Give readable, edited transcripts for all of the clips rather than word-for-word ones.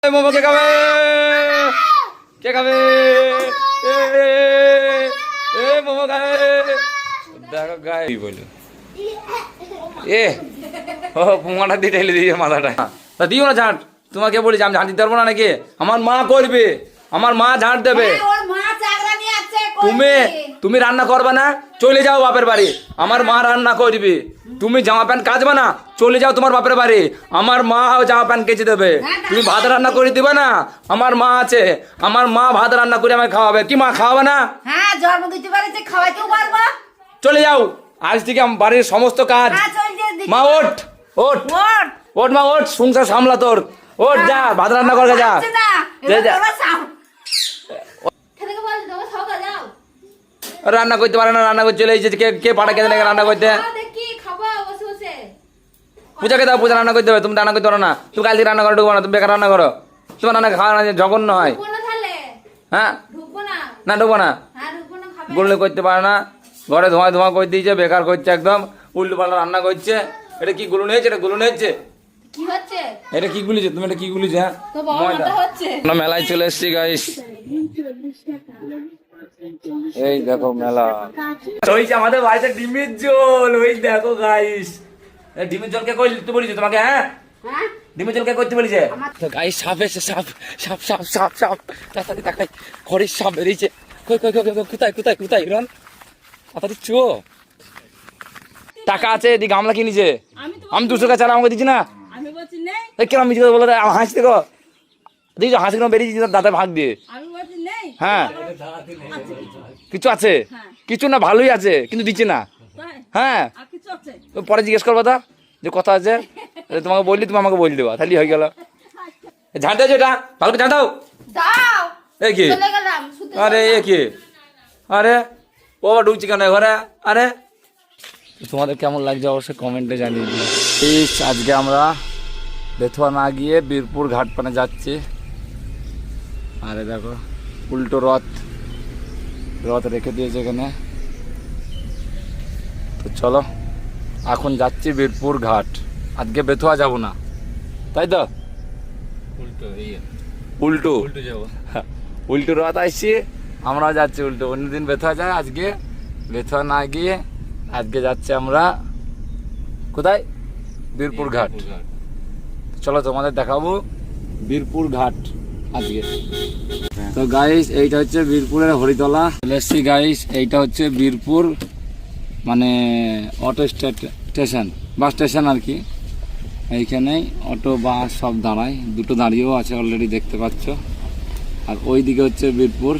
মোমো কে খাবে? কে খাবে? মোমো খাবে। দেখো গায়ে বললো ও পোমাটা দিয়ে ঢেলে দিয়েছে মাথাটা। তা দিও না ঝাঁট। তোমাকে বলেছি আমি ঝাঁট দিতে পারবো না নাকি? আমার মা করবে, আমার মা ঝাঁট দেবে। তুমি রান্না করবে না, চলে যাও বাপের বাড়ি। আমার মা রান্না করবে। তুমি জামা প্যান্ট কাচবে না, চলে যাও তোমার বাপের বাড়ি। আমার মা জামা প্যান্ট কেচে দেবে। তুমি ভাত রান্না করে দিবে না, আমার মা আছে। আমার মা ভাত রান্না করে আমাকে খাওয়াবে। কি মা খাওয়াবে না? হ্যাঁ, জন্ম দিতে পারছে, খাওয়াইতেও পারবো। চলে যাও আজ থেকে আমার বাড়ির সমস্ত কাজ। মা ওঠ ওঠ ওঠ মা ওঠ, সংসার সামলা তোর। ওঠ যা, ভাত রান্না করে যা। রান্না করতে পারে না, রান্না করতে চলে এসেছে। কে পাঠা খেতে নাকি রান্না করতে? পূজাকে দাও, পূজা রান্না করতে হবে। তুমি রান্না করতে পারো না। তুমি কাল থেকে রান্না করে ঢুকবো না, তুমি বেকার রান্না করো। তোমার রান্না খাওয়া না জঘন্য হয়। হ্যাঁ না ঢুকবো না, গুললে করতে পারে না। ঘরে ধোঁয়া ধোঁয়া করে দিয়েছে, বেকার করছে একদম। উল্টো পাল্টা রান্না করছে। এটা কি গুলুন হয়েছে? এটা গুলুন হয়েছে? এটা কি গুলিছে? তুমি এটা কি গুলিছে? হ্যাঁ, ময়দা। মেলায় চলে এসছি গাইস। এই দেখো মেলা হয়েছে আমাদের বাড়িতে ডিমের ঝোল। ওই দেখো গাইস, ডিমের জল কে করতে বলেছে তোমাকে? হ্যাঁ, ডিমের জল কে করতে বলেছে? গাইস সাপ এসে, সাপ সাপ সাপ সাপ সাপ তাড়াতাড়ি দেখাই। খড়ির সাপ বেরিয়েছে। কোথায় কোথায় কোথায় রন? তাড়াতাড়ি চো। টাকা আছে, এদিকে গামলা কিনেছে। আমি 200 টাকা চারা আমাকে দিচ্ছি না। কেন মিছি বলো? হাসি দেখো, দেখছো হাসি কেন বেরিয়েছি দাদা ভাগ দিয়ে। হ্যাঁ কিছু আছে, কিছু না ভালোই আছে, কিন্তু দিচ্ছে না। হ্যাঁ পরে জিজ্ঞেস করবো তা যে কথা আছে। তোমাকে বললি, তুমি আমাকে বলে দেবা, তাহলে হয়ে গেল। ঝাঁটা আছে, এটা ভালো করে ঝাঁটাও। এ কি? আরে এ কি? আরে ও ঢুকছি কেন ঘরে? আরে তোমাদের কেমন লাগছে অবশ্যই কমেন্টে জানিয়ে দিও। আজকে আমরা বেথুয়া না গিয়ে বীরপুর ঘাট পানে যাচ্ছি। আরে দেখো উল্টো রথ রেখে দিয়েছে এখানে। তো চলো এখন যাচ্ছি বীরপুর ঘাট। আজকে বেথুয়া যাব না, তাই তো? উল্টো যাবো। উল্টো রথ আসছি, আমরাও যাচ্ছি উল্টো। অন্যদিন বেথুয়া যায়, আজকে বেথুয়া না গিয়ে আজকে যাচ্ছি আমরা কোথায়? বীরপুর ঘাট। চলো তোমাদের দেখাবো বীরপুর ঘাট আজকে। তো গাইস এইটা হচ্ছে বীরপুরের হরিতলা এসছি গাইস। এইটা হচ্ছে বীরপুর মানে অটো স্টেশন, বাস স্টেশন আর কি। এইখানেই অটো বাস সব দাঁড়ায়, দুটো দাঁড়িয়েও আছে অলরেডি দেখতে পাচ্ছ। আর ওই দিকে হচ্ছে বীরপুর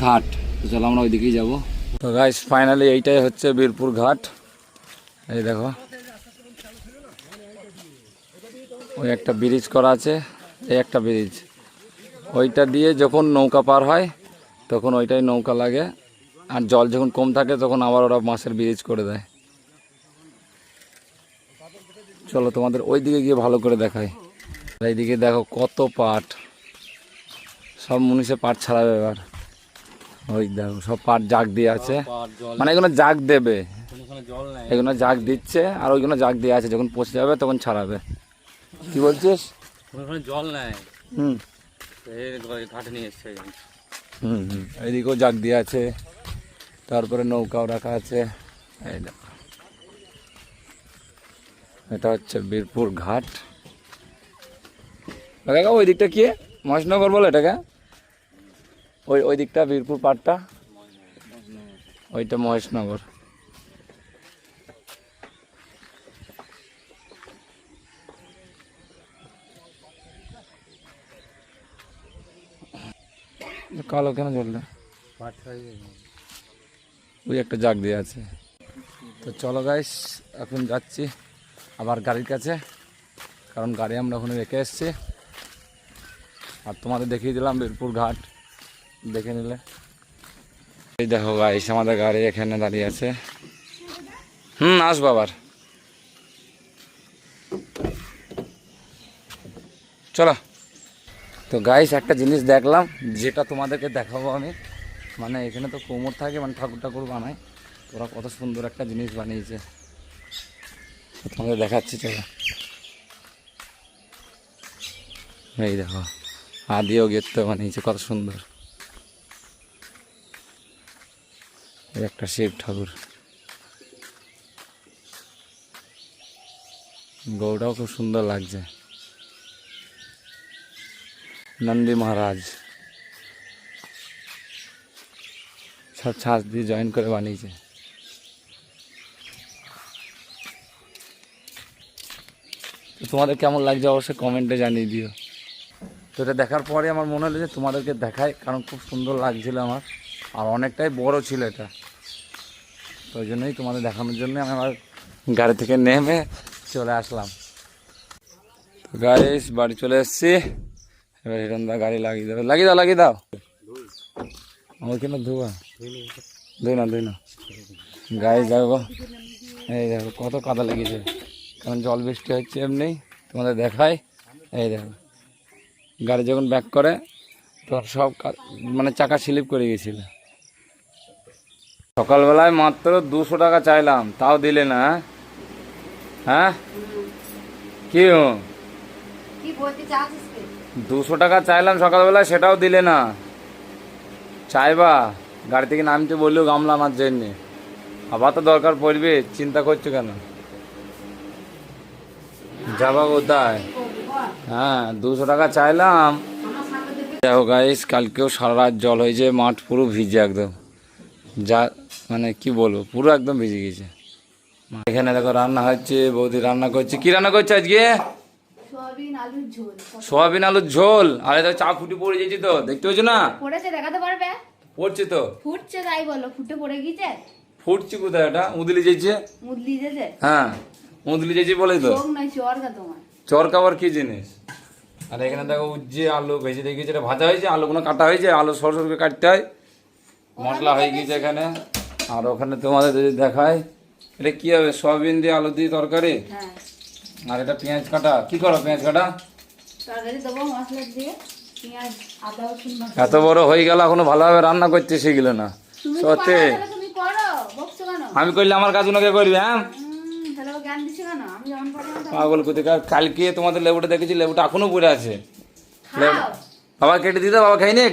ঘাট। তো চলো আমরা ওই দিকেই যাবো। তো গাইস ফাইনালি এইটাই হচ্ছে বীরপুর ঘাট। এই দেখো ওই একটা ব্রিজ করা আছে, এই একটা ব্রিজ। ওইটা দিয়ে যখন নৌকা পার হয় তখন ওইটাই নৌকা লাগে। আর জল যখন কম থাকে তখন আবার ওরা বাঁশের ব্রিজ করে দেয়। চলো তোমাদের ওই দিকে গিয়ে ভালো করে দেখাই। এইদিকে দেখো কত পাট, সব মুনিশে পাট ছাড়াবে এবার। ওই দেখো সব পাট জাগ দিয়ে আছে, মানে এগুলো জাগ দেবে, এগুলো জাগ দিচ্ছে। আর ওইগুলো জাগ দিয়ে আছে, যখন পচে যাবে তখন ছাড়াবে। কি বলছিস? জল নাই। ঘাটে নিয়ে এসছে। এইদিকেও জাগ দিয়ে আছে, তারপরে নৌকাও রাখা আছে। এই দেখো এটা হচ্ছে বীরপুর ঘাট। ওই দিকটা কি মহেশনগর বলে এটাকে? ওই দিকটা বীরপুর পাড়টা, ওইটা মহেশনগর। কালো কেন জলটা? ওই একটা জাগ দিয়ে আছে। তো চলো গাইস এখন যাচ্ছি আবার গাড়ির কাছে, কারণ গাড়ি আমরা ওখানে রেখে এসছি। আর তোমাদের দেখিয়ে দিলাম বীরপুর ঘাট, দেখে নিলে। এই দেখো গাইস আমাদের গাড়ি এখানে দাঁড়িয়ে আছে। আসবো আবার। চলো। তো গাইস একটা জিনিস দেখলাম, যেটা তোমাদেরকে দেখাবো আমি। মানে এখানে তো কোমর থাকে, মানে ঠাকুর বানায়। ওরা কত সুন্দর একটা জিনিস বানিয়েছে, তোমাদের দেখাচ্ছি। চলো এই দেখো আদিও গেট তো বানিয়েছে কত সুন্দর। এই একটা শিব ঠাকুর, গৌড়াও খুব সুন্দর লাগছে। নন্দী মহারাজ সব ছাঁচ দিয়ে জয়েন করে বানিয়েছে। তো তোমাদের কেমন লাগছে অবশ্যই কমেন্টে জানিয়ে দিও। তো এটা দেখার পরে আমার মনে হলো যে তোমাদেরকে দেখায়, কারণ খুব সুন্দর লাগছিল আমার, আর অনেকটাই বড় ছিল এটা। তো ওই জন্যই তোমাদের দেখানোর জন্য আমি আমার গাড়ি থেকে নেমে চলে আসলাম। তো গাইস বাড়ি চলে এসেছি, এবার হিরণদা গাড়ি লাগিয়ে দেবে। লাগিয়ে দাও আমার কেন ধোয়া, ধুই না গাইস দেখো, এই দেখো কত কাদা লেগেছে, কারণ জল বৃষ্টি হচ্ছে এমনি। তোমাদের দেখায়, এই দেখো গাড়ি যখন ব্যাক করে তখন সব মানে চাকা স্লিপ করে গেছিল। সকালবেলায় মাত্র 200 টাকা চাইলাম, তাও দিলে না। হ্যাঁ কি 200 টাকা চাইলাম সকালবেলায়, সেটাও দিলে না। চাইবা গাড়ি থেকে নামতে বললেও গামলা আমার জন্যে, আবার তো দরকার পড়বে, চিন্তা করছো কেন? যাবা কোথায়? হ্যাঁ 200 টাকা চাইলাম। দেখো গাইস কালকেও সারা রাত জল হয়েছে, মাঠ পুরো ভিজে একদম, যা মানে কি বলবো, পুরো একদম ভিজে গেছে। এখানে দেখো রান্না হচ্ছে, বৌদি রান্না করছে। কি রান্না করছে আজকে? সোয়াবিন আলুর ঝোল। আরে তো চা ফুটে পড়ে গেছি তো, দেখতে পাচ্ছ না? পড়েছে, দেখাতে পারবে? পড়ছে তো, ফুটছে তাই বলো, ফুটে পড়ে গিয়েছে। ফুটছে কোথায়? এটা উদলি যাচ্ছে। মুদলি যেছে? হ্যাঁ উদলি যাচ্ছে বলেই তো। চোখ নাই চরকা তোমার। চরকা আবার কি জিনিস? আর এখানে দেখো উজ্জে আলু ভেজে দিয়ে গেছে, এটা ভাজা হয়েছে, আলুগুলো কাটা হয়েছে, আলু সরু সরু করে কাটতে হয়, মশলা হয়ে গেছে এখানে। আর ওখানে তোমাদের যদি দেখায়, এটা কি হবে? সয়াবিন দিয়ে আলু দিয়ে তরকারি। হ্যাঁ আর এটা পেঁয়াজ কাটা। কি করো পেঁয়াজ কাটা? তরকারি দেবো মশলা দিয়ে, পেঁয়াজ আদা রসুন বাটা। এত বড় হয়ে গেল এখনো ভালোভাবে রান্না করতে শিখলো না। তুমি তো সত্যি পারো, তাহলে তুমি করো, বকছো কেন? আমি করলে আমার কাজ কে করবে? হ্যাঁ তাহলে ও জ্ঞান দিছে কেন? আমি যেমন পারি পাগল কোথাকার। কালকে তোমাদের লেবুটা দেখেছি, লেবুটা এখনো পড়ে আছে। খাও। বাবা কেটে দিতে, বাবা খাই নে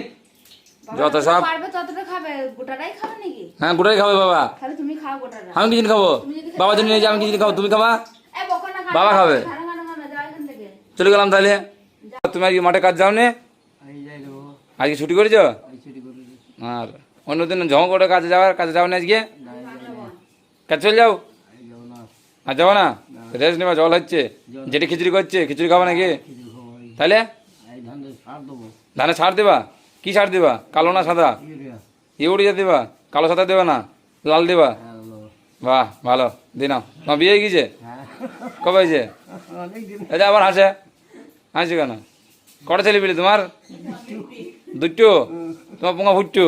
যত সব। পারবে ততটা খাবে, গোটাটাই খাবে নাকি? হ্যাঁ গোটাই খাবে বাবা। তাহলে তুমি খাও গোটাটা। আমি কিছু খাবো, বাবা জন্য নিয়ে যাও, আমি কিছু খাবো, তুমি খাবা? এ বকো না, বাবা খাবে। খানা খানা খানা যাও এখান থেকে। চলে গেলাম তাহলে। তুমি আজকে মাঠে কাজ যাও নে? আজকে ছুটি করেছো? আর অন্যদিন ঝম করে কাজে যাও না আজকে? কাজ চলে যাও। আর যাবো না, রেস্ট নেবা, জল হচ্ছে। যেটি খিচুড়ি করছে, খিচুড়ি খাবো নাকি? তাহলে ধানে ছাড় দেবা? কি ছাড় দেবা? কালো না সাদা? ইউরিয়া দেবা? কালো সাদা দেবা না, লাল দেবা? বাহ ভালো, দিনাও। তোমার বিয়ে হয়ে গেছে? কবে হয়েছে? এটা আবার হাসে কেন? কটা ছেলে পেলে তোমার? দুটো? তোমার পোঙা ফুটটো।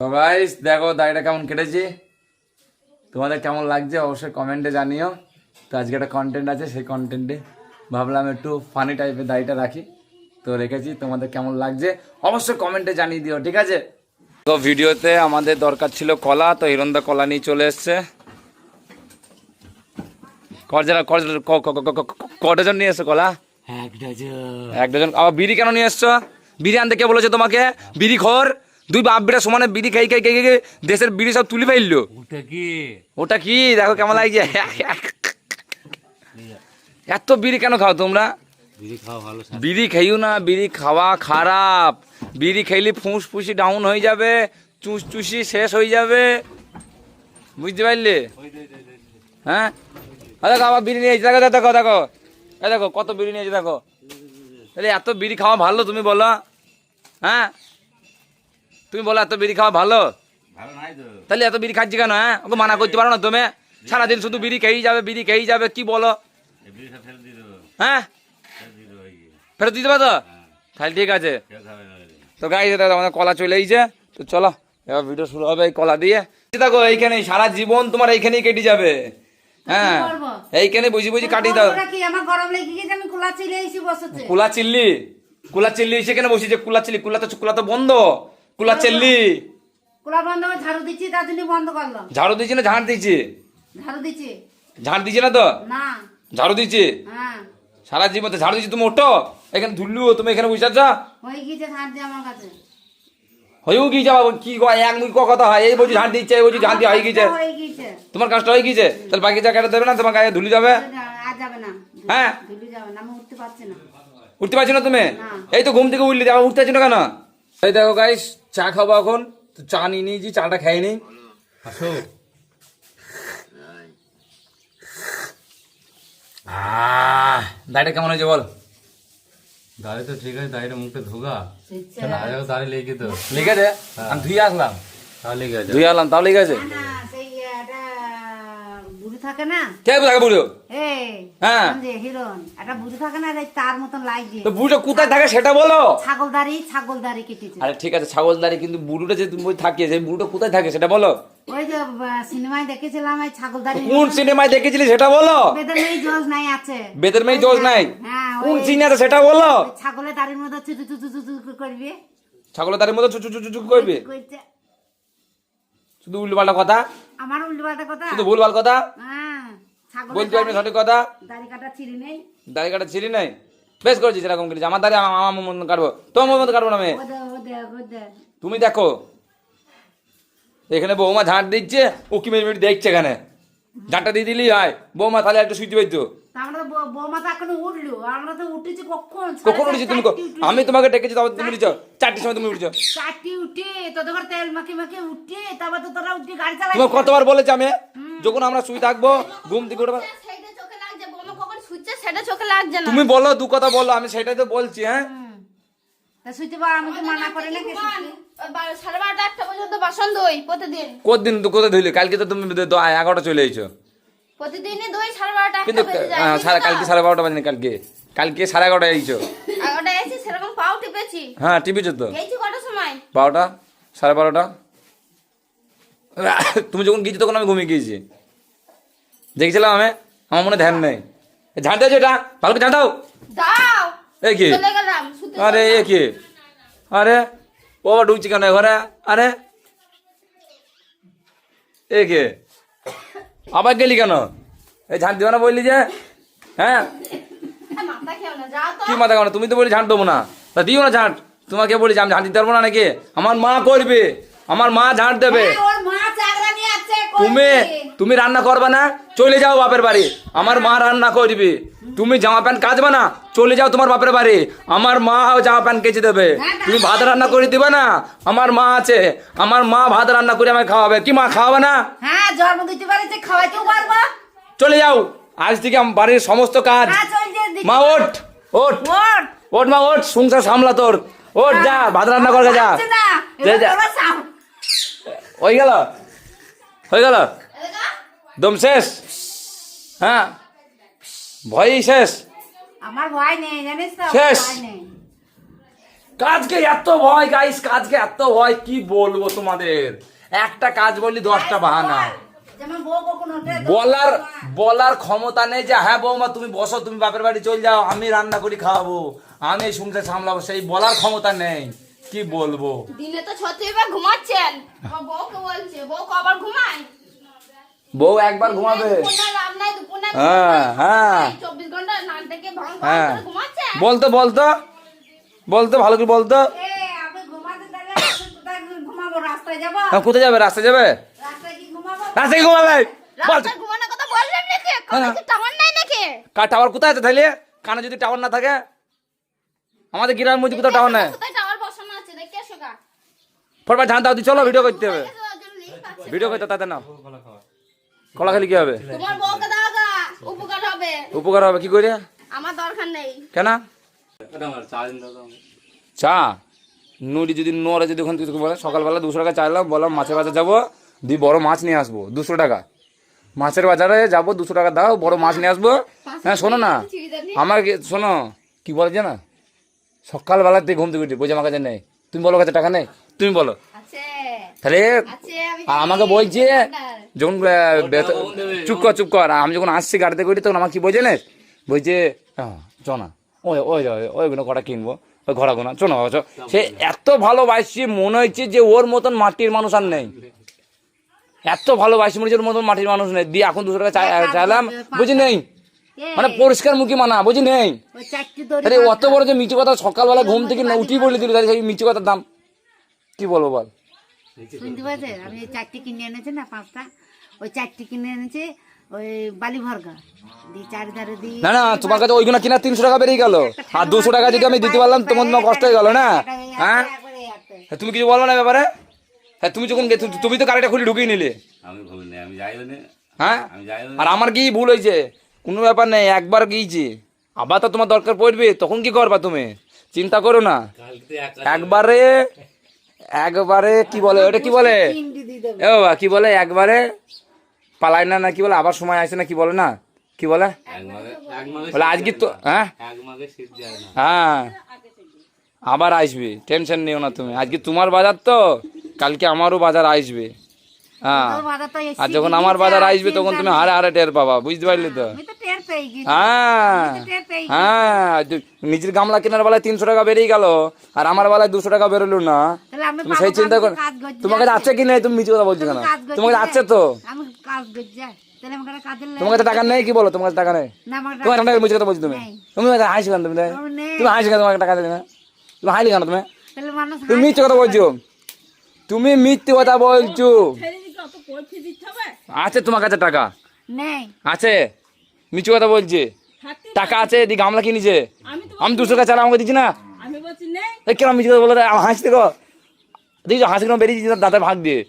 গাইস দেখো দাড়িটা কেমন কেটেছি, তোমাদের কেমন লাগছে অবশ্যই কমেন্টে জানিও। তো আজকে একটা কন্টেন্ট আছে, সেই কন্টেন্টে ভাবলাম একটু ফানি টাইপের দাড়িটা রাখি, তো রেখেছি। তোমাদের কেমন লাগছে অবশ্যই কমেন্টে জানিয়ে দিও, ঠিক আছে? তো ভিডিওতে আমাদের দরকার ছিল কলা, তো হিরণদা কলা নিয়ে চলে এসছে। কটা জন নিয়ে এসছো কলা? 1 ডজন। আবার বিড়ি কেন নিয়ে এসছো? বিড়ি আনতে কে বলেছে তোমাকে? বিড়ি খোর, দুই বাপ বেটা সমানে বিড়ি খাই দেশের বিড়ি সব তুলে ফেললো। ওটা কি দেখো কেমন লাগছে। এত বিড়ি কেন খাও তোমরা? বিড়ি খাইও না, বিড়ি খাওয়া খারাপ। বিড়ি খাইলে ফুসফুসি ডাউন হয়ে যাবে, চুষচুষি শেষ হয়ে যাবে, বুঝতে পারলে? হ্যাঁ দেখো আবার বিড়ি নিয়েছি, দেখো দেখো দেখো দেখো কত বিড়ি নিয়েছি দেখো। তাহলে এত বিড়ি খাওয়া ভালো তুমি বলো? হ্যাঁ তুমি বলো এত বিড়ি খাওয়া ভালো? তাহলে এত বিড়ি খাচ্ছি কেন? হ্যাঁ ওকে মানা করতে পারো না তুমি? সারাদিন শুধু বিড়ি খেয়েই যাবে, বিড়ি খেয়েই যাবে, কি বলো? হ্যাঁ ফেরত দিতে পারো? তাহলে ঠিক আছে। তো গাইছে দাদা আমাদের কলা চলে এসেছে, তো চলো এবার ভিডিও শুরু হবে এই কলা দিয়ে। দেখো এইখানেই সারা জীবন তোমার এইখানেই কেটে যাবে। হ্যাঁ এইখানে বুঝি কাটিয়ে দাও। আমার গরম লেগে গেছে, আমি কুলা চিল্লি এসে বসেছে। কুলা চিল্লি সেখানে বসেছে। কুলা তো বন্ধ। কুলা চিল্লি কুলা বন্ধ, ঝাড়ু দিচ্ছি, তার জন্য বন্ধ করলাম। ঝাড়ু দিচ্ছি না ঝাড় দিচ্ছি? ঝাড়ু দিচ্ছি। ঝাড় দিচ্ছি না তো? না ঝাড়ু দিচ্ছি। হ্যাঁ সারা জীবন ঝাড়ু দিচ্ছি, তুমি ওঠো এখানে ধুললু, তুমি এখানে বসে আছো। হয়ে গিয়েছে ধার দিয়ে আমার কাছে। হয়েও গিয়েছে বাবা, কি এক মুখ কথা হয়, এই বলছি ঝাড় দিচ্ছে, এই বলছি ঝাড় দিয়ে হয়ে গিয়েছে। হয়ে গিয়েছে, তোমার কাজটা হয়ে গিয়েছে, তাহলে বাকি জায়গাটা দেবে না, তোমার গায়ে ধুলি যাবে। আর যাবে না, হ্যাঁ ধুলে যাবে না, আমি উঠতে পারছি না। উঠতে পারছি না তুমি? না। এই তো ঘুম থেকে উঠলি, আবার উঠতে পারছি না কেন? এই দেখো গাইস, চা খাবো এখন, তো চা নিয়ে নিয়েছি, চাটা খেয়ে নি। আসো। দাড়িটা কেমন হয়েছে বল? দাড়ি তো ঠিক আছে, দাড়িটা মুখটা ধোগা, আজও দাড়ি লেগে তো লেগে আছে, আমি ধুয়ে আসলাম, তাহলে লেগে আছে। ধুয়ে আসলাম তাও লেগে আছে। না, না, সেই একটা বুড়ি থাকে না, কে থাকে বুড়ো? এই হ্যাঁ। যে হিরণ, একটা বুড়ি থাকে না, এই তার মতন লাগছে। তো বুড়ো কোথায় থাকে সেটা বলো। ছাগলদারি কেটেছে। আরে ঠিক আছে ছাগল দাঁড়ি, কিন্তু বুড়োটা যে তুমি থাকে, সেই বুড়োটা কোথায় থাকে সেটা বলো। ওই যে সিনেমায় দেখেছিলাম এই ছাগলদারি। কোন সিনেমায় দেখেছিলি সেটা বলো। বেদের মেয়ে জজ নাই আছে। বেদের মেয়ে জজ নাই? হ্যাঁ, কোন ওই সিনে আছে সেটা বলো। ছাগলের দাড়ির মধ্যে চুচু চুচু চুচু করবে। ছাগলের দাঁড়ির মধ্যে চুচু চুচু চুচু করবে, করছে। শুধু উল্টোপাল্টা কথা, আমার উল্টোপাল্টা কথা। শুধু ভুলভাল কথা হ্যাঁ, বলতে পারবি না, সঠিক কথা। দাড়ি কাটা ছিঁড়ি নেই। দাড়ি কাটা ছিঁড়ি নাই, বেশ করেছিস এরকম করেছিস। আমার দাড়ি আমার মতন কাটবো, তোমার মতন কাটবো না আমি। ওদে তুমি দেখো এখানে বৌমা ঝাঁট দিচ্ছে, ও কি মিনিট দেখছে এখানে, ঝাঁটটা দিয়ে দিলেই হয়। বৌমা তাহলে একটা সুইচ পাইতো। আমরা তো বৌমা তো এখনো উঠলো, আমরা তো উঠেছি কখন? কখন উঠেছি তুমি? আমি তোমাকে ডেকেছি, তবে তুমি উঠেছ 4টের সময়, তুমি উঠেছ। 4টি উঠে তোদের ঘর তেল মাখি মাখি উঠে, তারপর তো তোরা উঠে গাড়ি চালাই। তোমার কতবার বলেছি আমি, যখন আমরা শুয়ে থাকবো ঘুম থেকে উঠে সেইটা চোখে লাগছে, বোমা কখন শুচ্ছে সেটা চোখে লাগছে না। তুমি বলো, দু কথা বলো, আমি সেটাই তো বলছি। হ্যাঁ তা শুইতে পার, আমি তো মানা করে না। 12:30 1টা পর্যন্ত বাসন ধুই প্রতিদিন। কতদিন তো কোথায় ধুইলে? কালকে তো তুমি 11টা চলে এসেছো। প্রতিদিনই ধুই 12:30 কিন্তু 1টা বেজে যায়। কালকে 12:30 বাজে, কালকে 11:30 এসেছো। 11টা এসে সেরকম পাও টিপেছি। হ্যাঁ টিভিছো তো গেছি কটার সময়? 12টা 12:30। তুমি যখন গিয়েছো তখন আমি ঘুমিয়ে গিয়েছি, দেখছিলাম আমি, আমার মনে ধ্যান নেই। ঝাঁট দাও এটা, ভালো করে ঝাঁট দাও। দাও। এ কি? চলে গেলাম শুতে। আরে এ কি? আরে ও ঢুকছি কেন ঘরে? আরে এ কে? আবার গেলি কেন? এই ঝাঁট দিবা না বললি যে? হ্যাঁ মাথা খেও না, যাও তো। কি মাথা কেন? তুমি তো বলি ঝাঁট দেবো না, তা দিও না ঝাঁট। তোমাকে বলি আমি ঝাঁট দিতে পারবো না নাকি? আমার মা করবে, আমার মা ঝাঁট দেবে। হ্যাঁ, ওর মা চাকরানি আছে, তুমি তুমি রান্না করবে না, চলে যাও বাপের বাড়ি, আমার মা রান্না করবে। তুমি জামা প্যান্ট কাচবে না, চলে যাও তোমার বাপের বাড়ি, আমার মা জামা প্যান্ট কেচে দেবে। তুমি ভাত রান্না করে দিবে না, আমার মা আছে, আমার মা ভাত রান্না করে আমাকে খাওয়াবে। কি মা খাওয়াবে না? হ্যাঁ, জন্ম দিতে পারিছে, খাওয়াইতেও পারবো। চলে যাও আজ থেকে বাড়ির সমস্ত কাজ। হ্যাঁ, চল যে দিদি। মা ওঠ ওঠ ওর ওঠ মা ওঠ, সংসার সামলা তোর। ওঠ যা ভাত রান্না করে যা। পারছে না, যা, এবার যা। তোরা সাম। হয়ে গেল, হয়ে গেল, এদিকে। দম শেষ। হ্যাঁ ভয়ই শেষ। আমার ভয় নেই, জানিস তো, শেষ। ভয় নেই। কাজকে এত ভয় গাইস, কাজকে এত ভয়, কি বলবো তোমাদের। একটা কাজ বললি 10টা বাহানা। যেমন বউ কখন ওঠে, বলার ক্ষমতা নেই যে হ্যাঁ বৌমা তুমি বসো, তুমি বাপের বাড়ি চলে যাও, আমি রান্না করি খাওয়াবো, আমি এই সংসার সামলাবো, সেই বলার ক্ষমতা নেই। কি বলবো। দিনে তো ছতে এবার ঘুমাচ্ছেন, আমার বউকে বলছে, বউ কবার ঘুমায়? বউ একবার ঘুমাবে। দুপুরবেলা লাভ নাই, দুপুরবেলা হ্যাঁ, হ্যাঁ। 24 ঘন্টা নাক ডেকে ভাঙ ভাঙ হ্যাঁ করে ঘুমাচ্ছে। বলতো বলতো বলতো ভালো করে বলতো। এ, আমি ঘুমাতে দিলে আমি কোথায় ঘুমাবো? রাস্তায় যাবো? হ্যাঁ, কোথায় যাবে? রাস্তায় যাবে? রাস্তায় কি ঘুমাবো? রাস্তায় ঘুমাবে? বল রাস্তায় ঘুমানোর কথা বললেন নাকি? হ্যাঁ। কাছে টাওয়ার নাই নাকি? টাওয়ার কোথায় আছে তাহলে? কানে যদি টাওয়ার না থাকে, আমাদের গ্রামের মধ্যে কোথাও টাওয়ার নাই। কোথায় টাওয়ার বসানো আছে দেখে এসো গা। ফটফট ঝাঁট দাও দি, চলো ভিডিও করতে হবে। দেখে যাওয়ার জন্য link আছে। ভিডিও করতে তাদের নাও। কলা খেলে কি হবে? তোমার বউকে দাও গা, উপকার হবে। উপকার হবে কি করে? আমার দরকার নেই। কেন? চা দিন দাদা। চা নুড়ি যদি নড়ে, যদি ওখান থেকে বলে সকালবেলা 200 টাকা চাইলাম, বললাম মাছের বাজার যাবো, দিয়ে বড় মাছ নিয়ে আসবো 200 টাকা। মাছের বাজারে যাবো, 200 টাকা দাও, বড় মাছ নিয়ে আসবো। হ্যাঁ শোনো না, আমার শোনো কি বলছে না, সকালবেলাতে ঘুম থেকে উঠি, বোঝা আমার কাছে নেই। তুমি বলো কাছে টাকা নেই, তুমি বলো আছে তাহলে। আছে, আমি আর আমাকে বলছে যখন চুপ কর চুপ কর, আমি যখন আসছি গাড়িতে করি তখন আমার কি বলছে না, বলছে চ না ওই ওই ওইগুলো কটা কিনবো, ওই ঘোড়া গোনা চো না বাবা চ। সে এত ভালোবাসি, মনে হচ্ছে যে ওর মতন মাটির মানুষ আর নেই। এত ভালোবাসি মনে হচ্ছে ওর মতন মাটির মানুষ নেই। দিয়ে এখন 200 টাকা চাইলাম, বুঝি নেই। মানে পরিষ্কার মুখী মানা বুঝি নেই। ওই চারটি দড়ি আরে অত বড় যে মিচি কথা সকালবেলা ঘুম থেকে না উঠি বলে দিল, সেই মিচি কথার দাম কি বলবো বল। শুনতে পাচ্ছে, আমি এই চারটি কিনে এনেছি না 5টা, ওই চারটি কিনে এনেছি ওই বালি ভরগা দি চারিধারে দি। না না তোমার কাছে ওইগুলো কিনা 300 টাকা বেরিয়ে গেল, আর 200 টাকা যদি আমি দিতে পারলাম তোমার জন্য কষ্ট হয়ে গেল না। হ্যাঁ তুমি কিছু বলবো না ব্যাপারে? হ্যাঁ তুমি যখন তুমি তো গাড়িটা খুলে ঢুকিয়ে নিলে। আমি ভুল নেই, আমি যাই না। হ্যাঁ আমি যাই না। আর আমার কি ভুল হয়েছে? কোনো ব্যাপার নেই, একবার গিয়েছি, আবার তো তোমার দরকার পড়বে, তখন কি করবা তুমি? চিন্তা করো না। একবারে কি বলে ওটা, কি বলে এ বাবা, কি বলে একবারে পালাই না, না কি বলে আবার সময় আসে না, কি বলে না, কি বলে বলে আজকে তো হ্যাঁ হ্যাঁ আবার আসবে, টেনশন নিও না তুমি। আজকে তোমার বাজার তো, কালকে আমারও বাজার আসবে। হ্যাঁ আর যখন আমার বাজার আসবে তখন তুমি হারে হারে টের পাবা, বুঝতে পারলে তো? হ্যাঁ হ্যাঁ নিজের গামলা কেনার বেলায় 300 টাকা বেরিয়ে গেল, আর আমার বেলায় 200 টাকা বেরোলো না। তুমি সেই চিন্তা করো। তোমার কাছে আছে কি নেই? তুমি মিছে কথা বলছো কেন? তোমার কাছে আছে তো? তোমার কাছে টাকা নেই কি বলো? তোমার কাছে টাকা নেই, তোমার টাকা মিছে কথা বলছো তুমি। তুমি হাসি কেন? তুমি হাসি কেন? তোমার টাকা দেবে না, তুমি হাইলি কেন? তুমি মিথ্যে কথা বলছো, তুমি মিথ্যে কথা বলছো। আছে তোমার কাছে টাকা আছে, মিথ্যে কথা বলছে। টাকা আছে, দি গামলা কিনেছে, আমি 200 টাকা চালা আমাকে দিচ্ছি না। কেন মিথ্যে কথা বলে? হাসি দেখো, দেখছো হাসি কেন বেরিয়েছি দাদা ভাগ দিয়ে।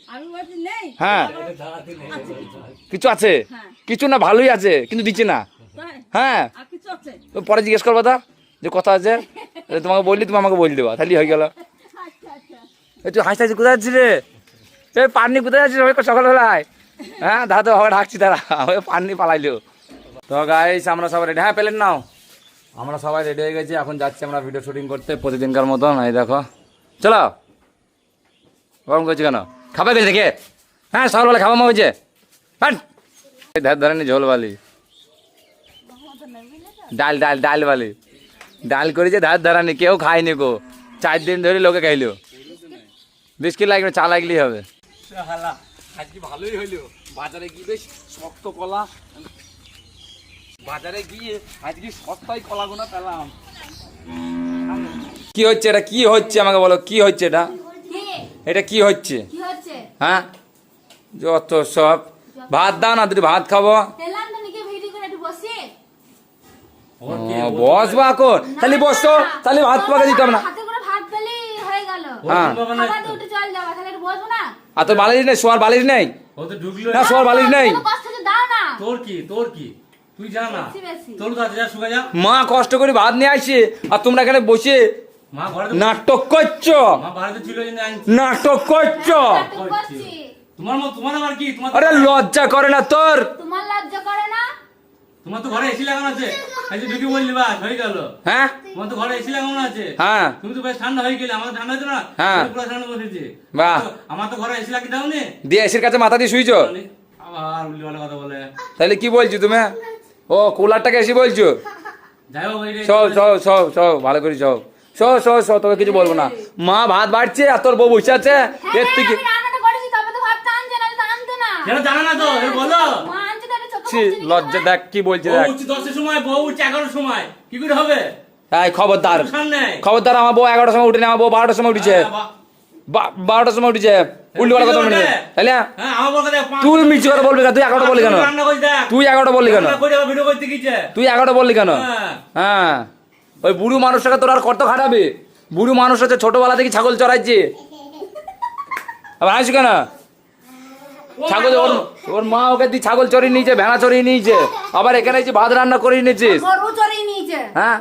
হ্যাঁ কিছু আছে, কিছু না ভালোই আছে, কিন্তু দিচ্ছে না। হ্যাঁ পরে জিজ্ঞেস করবা তা যে কথা আছে, তোমাকে বললি তুমি আমাকে বলে দেবা, তাহলে হয়ে গেল। তুই হাসতে হাসি কোথায় যাচ্ছিস রে? এই পান্নি কোথায় যাচ্ছিস সকালবেলায়? হ্যাঁ দাদা তো হবে ডাকছি, তারা ওই পান্নি পালাইলো। তো গাইস আমরা সবাই রেডি, হ্যাঁ পেলেন নাও, আমরা সবাই রেডি হয়ে গেছি, এখন যাচ্ছি আমরা ভিডিও শুটিং করতে প্রতিদিনকার মতন। এই দেখো চলো, গরম করছি কেন? খাবার গেছে দেখে? হ্যাঁ সকালবেলা খাওয়া মা হয়েছে। ধার ধরেনি ঝোল বালি, ডাল ডাল ডাল বালি, ডাল করেছে ধার ধারানি, কেউ খায়নি গো, 4 দিন ধরে লোকে খাইলো। বিস্কিট লাগবে, চা লাগলেই হবে। আজকে ভালোই হইলো, বাজারে গিয়ে বেশ শক্ত কলা, বাজারে গিয়ে আজকে সস্তায় কলা গোনা পেলাম। কি হচ্ছে এটা? কি হচ্ছে আমাকে বলো, কি হচ্ছে এটা? এটা কি হচ্ছে? হ্যাঁ যত সব। ভাত দাও না, দুটো ভাত খাবো। বসবা এখন, তাহলে বসতো, তাহলে ভাত পাকে দিতাম না। হ্যাঁ আর তোর বালিশ নেই, শোয়ার বালিশ নেই? না শোয়ার বালিশ নেই। তোর কি, তোর কি, তুই যা না, তোর কাছে যা, শুকা যা। মা কষ্ট করে ভাত নিয়ে আসছে, আর তোমরা এখানে বসে মা ঘরে নাটক করছো, মা বাড়িতে ছিল নাটক করছো। তোমার আবার কি? আরে লজ্জা করে না তোর? তোমার লজ্জা করে না? তোমার তো ঘরে এসি লাগানো আছে, এই যে ঢুকে বললি বাস হয়ে গেল। হ্যাঁ তোমার তো ঘরে এসি লাগানো আছে। হ্যাঁ তুমি তো বেশ ঠান্ডা হয়ে গেলে, আমার ঠান্ডা হয়েছে না? হ্যাঁ পুরো ঠান্ডা বসেছে। বাহ, আমার তো ঘরে এসি লাগিয়ে দাও নি, দিয়ে এসির কাছে মাথা দিয়ে শুইছো। আবার উল্লি ভালো কথা বলে। তাহলে কি বলছো তুমি? ও কুলারটাকে এসে বলছো? যাই হোক সব সব সব সব ভালো করে সব সব সব সব, তোকে কিছু বলবো না। মা ভাত বাড়ছে আর তোর বউ বসে আছে এর থেকে। জানা না তো বলো, লজ্জা দেখ কি বলছে, দেখ 10টার সময় বউ উঠছে 11টার সময়, কি করে হবে? এই খবরদার, সামনে খবরদার, আমার বউ 11টার সময় উঠেনি, আমার বউ 12টার সময় উঠেছে, 12টার সময় উঠেছে। উল্টো কথা বলবি না, তাহলে তুই মিছি কথা বলবি কেন? তুই 11টা বললি কেন? তুই 11টা বললি কেন? তুই 11টা বললি কেন? হ্যাঁ ওই বুড়ো মানুষটাকে তোর আর কত খাটাবে? বুড়ো মানুষ হচ্ছে ছোটবেলা থেকে ছাগল চড়াইছে, আবার আসি কেন? ছাগল ওর মা ওকে দিয়ে ছাগল চড়িয়ে নিয়েছে, ভেড়া চড়িয়ে নিয়েছে, আবার এখানে এসে ভাত রান্না করে নিয়েছিস। হ্যাঁ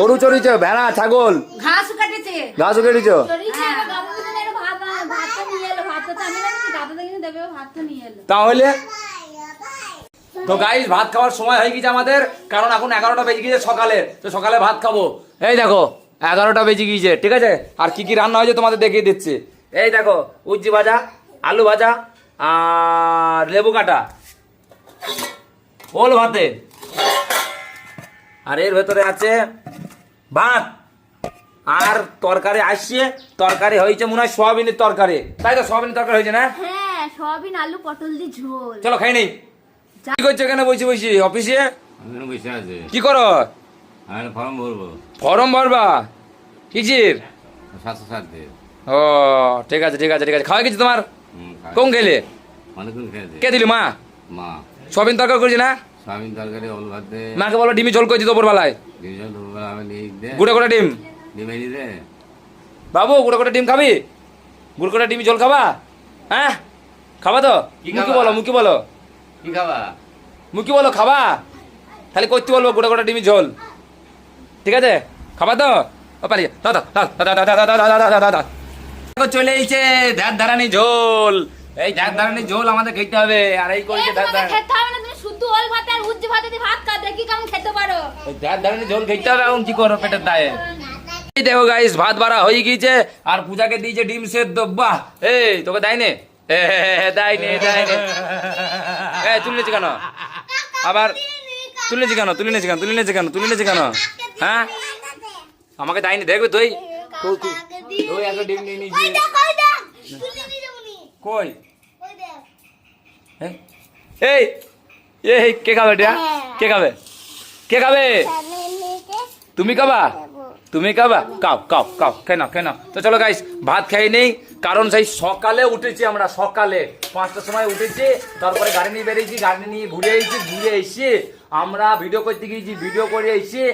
গরু চড়িয়েছে, ভেড়া ছাগল ঘাসও কেটেছ। তাহলে তো গাইস ভাত খাওয়ার সময় হয়ে গেছে আমাদের, কারণ এখন 11টা বেজে গিয়েছে সকালে, তো সকালে ভাত খাবো। এই দেখো 11টা বেজে গিয়েছে, ঠিক আছে? আর কি কি রান্না হয়েছে তোমাদের দেখিয়ে দিচ্ছি। এই দেখো উচ্চি ভাজা, আলু ভাজা, আর লেবু কাটা, ওল ভাতে, আর এর ভেতরে আছে ভাত, আর তরকারি আসছে। তরকারি হয়েছে মনে হয় সোয়াবিনের তরকারি, তাই তো? সোয়াবিনের তরকারি হয়েছে না? হ্যাঁ, সোয়াবিন আলু পটল দিয়ে ঝোল। চলো খাই নেই। কি করছো এখানে বসে বসে অফিসে? আমি বসে আছে কি করো? আমি ফর্ম ভরবো ফর্ম ভরবা কিসের? 707 দিয়ে। ও ঠিক আছে ঠিক আছে ঠিক আছে। খাওয়া গেছি তোমার? কোন খেলে? অনেকক্ষণ খেয়েছে কে দিলি? মা? মা সবিন তরকারি করেছি না? সয়াবিন তরকারি ওল ভাত দে মাকে বলো ডিমি ঝোল করেছি দুপুর বেলায়, ডিম দুপুরবেলা আমি নিয়ে দে গুঁড়ো করে ডিম। ডিম এনে দে বাবু গুঁড়ো করে ডিম খাবি? গুঁড়ো করে ডিমি ঝোল খাবা? হ্যাঁ খাবা তো? কি মুখি খাবা? বলো মুখি বলো কি খাবা? মুখি বলো খাবা? খালি করতে বলবো গুঁড়ো করে ডিমি ঝোল, ঠিক আছে? খাবা তো? ও পারি দাদা দাদা দাদা দাদা দাদা দাদা দাদা চলে এসেছে ধার ধারানি ঝোল। এই ধার ধারানি ঝোল আমাদের খেতে হবে। আর এই করেছে ধার ধারানি, খেতে হবে না, তুমি শুদ্ধ ওল ভাত আর উজ্জ ভাতে দিয়ে ভাত খাও, দেখি কেমন খেতে পারো। ধার ধারানি ঝোল খেতে হবে। এখন কি করো পেটের দায়ে? এই দেখো গাইস ভাত বাড়া হয়ে গিয়েছে আর পূজাকে দিয়েছে ডিম সেদ্ধ। বাহ, এই তোকে দেয়নি? দেয়নি দেয়নি। তুলে নিয়েছি কেন আবার? তুলে নিয়েছি কেন? তুলে নিয়েছি কেন? তুলে নিয়েছি কেন? তুলে নিয়েছি কেন? হ্যাঁ আমাকে দেয়নি। দেখবে তুই ওই একটা ডিম নিয়ে নিয়েছি। কই এই এই এই কে খাবে এটা? কে খাবে? কে খাবে? তুমি খাবা? তুমি খাবা? কাও কাও কাও কেন কেন? তো চলো গাইস ভাত খাই নেই, কারণ সেই সকালে উঠেছি আমরা, সকালে 5টার সময় উঠেছি, তারপরে গাড়ি নিয়ে বেরিয়েছি, গাড়ি নিয়ে ঘুরে এসেছি, ঘুরে এসে আমরা ভিডিও করতে গিয়েছি, ভিডিও করে এসে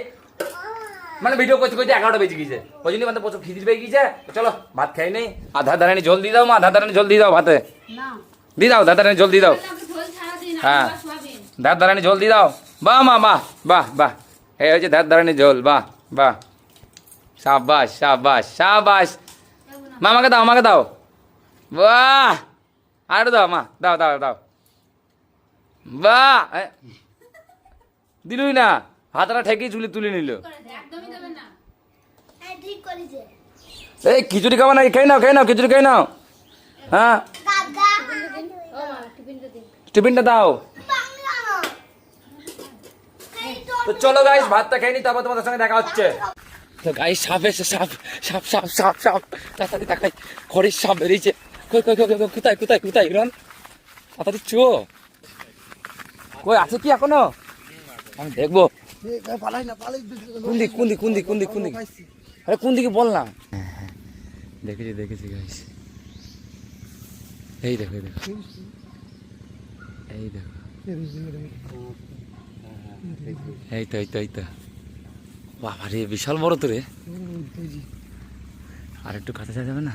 মানে ভিডিও করতে করতে 11টা বেজে গিয়েছে। ওই জন্য মানে প্রচুর খিদির পেয়ে গিয়েছে। চলো ভাত খাই নেই। আর ধার ধারানি জল দিয়ে দাও মা, ধার ধারানি জল দিয়ে দাও ভাতে, দিয়ে দাও ধার ধারানি জল দিয়ে দাও। হ্যাঁ ধার ধারানি জল দিয়ে দাও। বাহ মা বাহ বাহ বাহ, এই হচ্ছে ধার ধারানি জল। বাহ বাহ, সাবাস সাবাস সাবাস। মা আমাকে দাও, আমাকে দাও। বাহ আর দাও মা, দাও দাও দাও। বাহ দিলুই না, হাতটা ঠেকেই চুলি তুলে নিল। এই খিচুড়ি খাওয়া নাকি? খেয়ে নাও খেয়ে নাও, খিচুড়ি খেয়ে নাও। হ্যাঁ টিফিনটা দাও। তো চলো গাইস ভাতটা খেয়ে নি, তারপর তোমাদের সঙ্গে দেখা হচ্ছে। তো গাইস সাপ এসে, সাপ সাপ সাপ সাপ সাপ তাড়াতাড়ি দেখাই, খড়ির সাপ বেরিয়েছে। কই কই কই কই, কোথায় কোথায় কোথায় ইরন? তাড়াতাড়ি চো, কই আছে কি এখনো? আমি দেখবো কোন দিক কোন দিক কোন দিক কোন দিক কোন দিক, আরে কোন দিকে বল না। দেখেছি দেখেছি গাইস, এই দেখো এই দেখো এই দেখো, এই তো এই তো এই তো। বাবা রে বিশাল বড় তো রে। আর একটু কাছে যাবে না?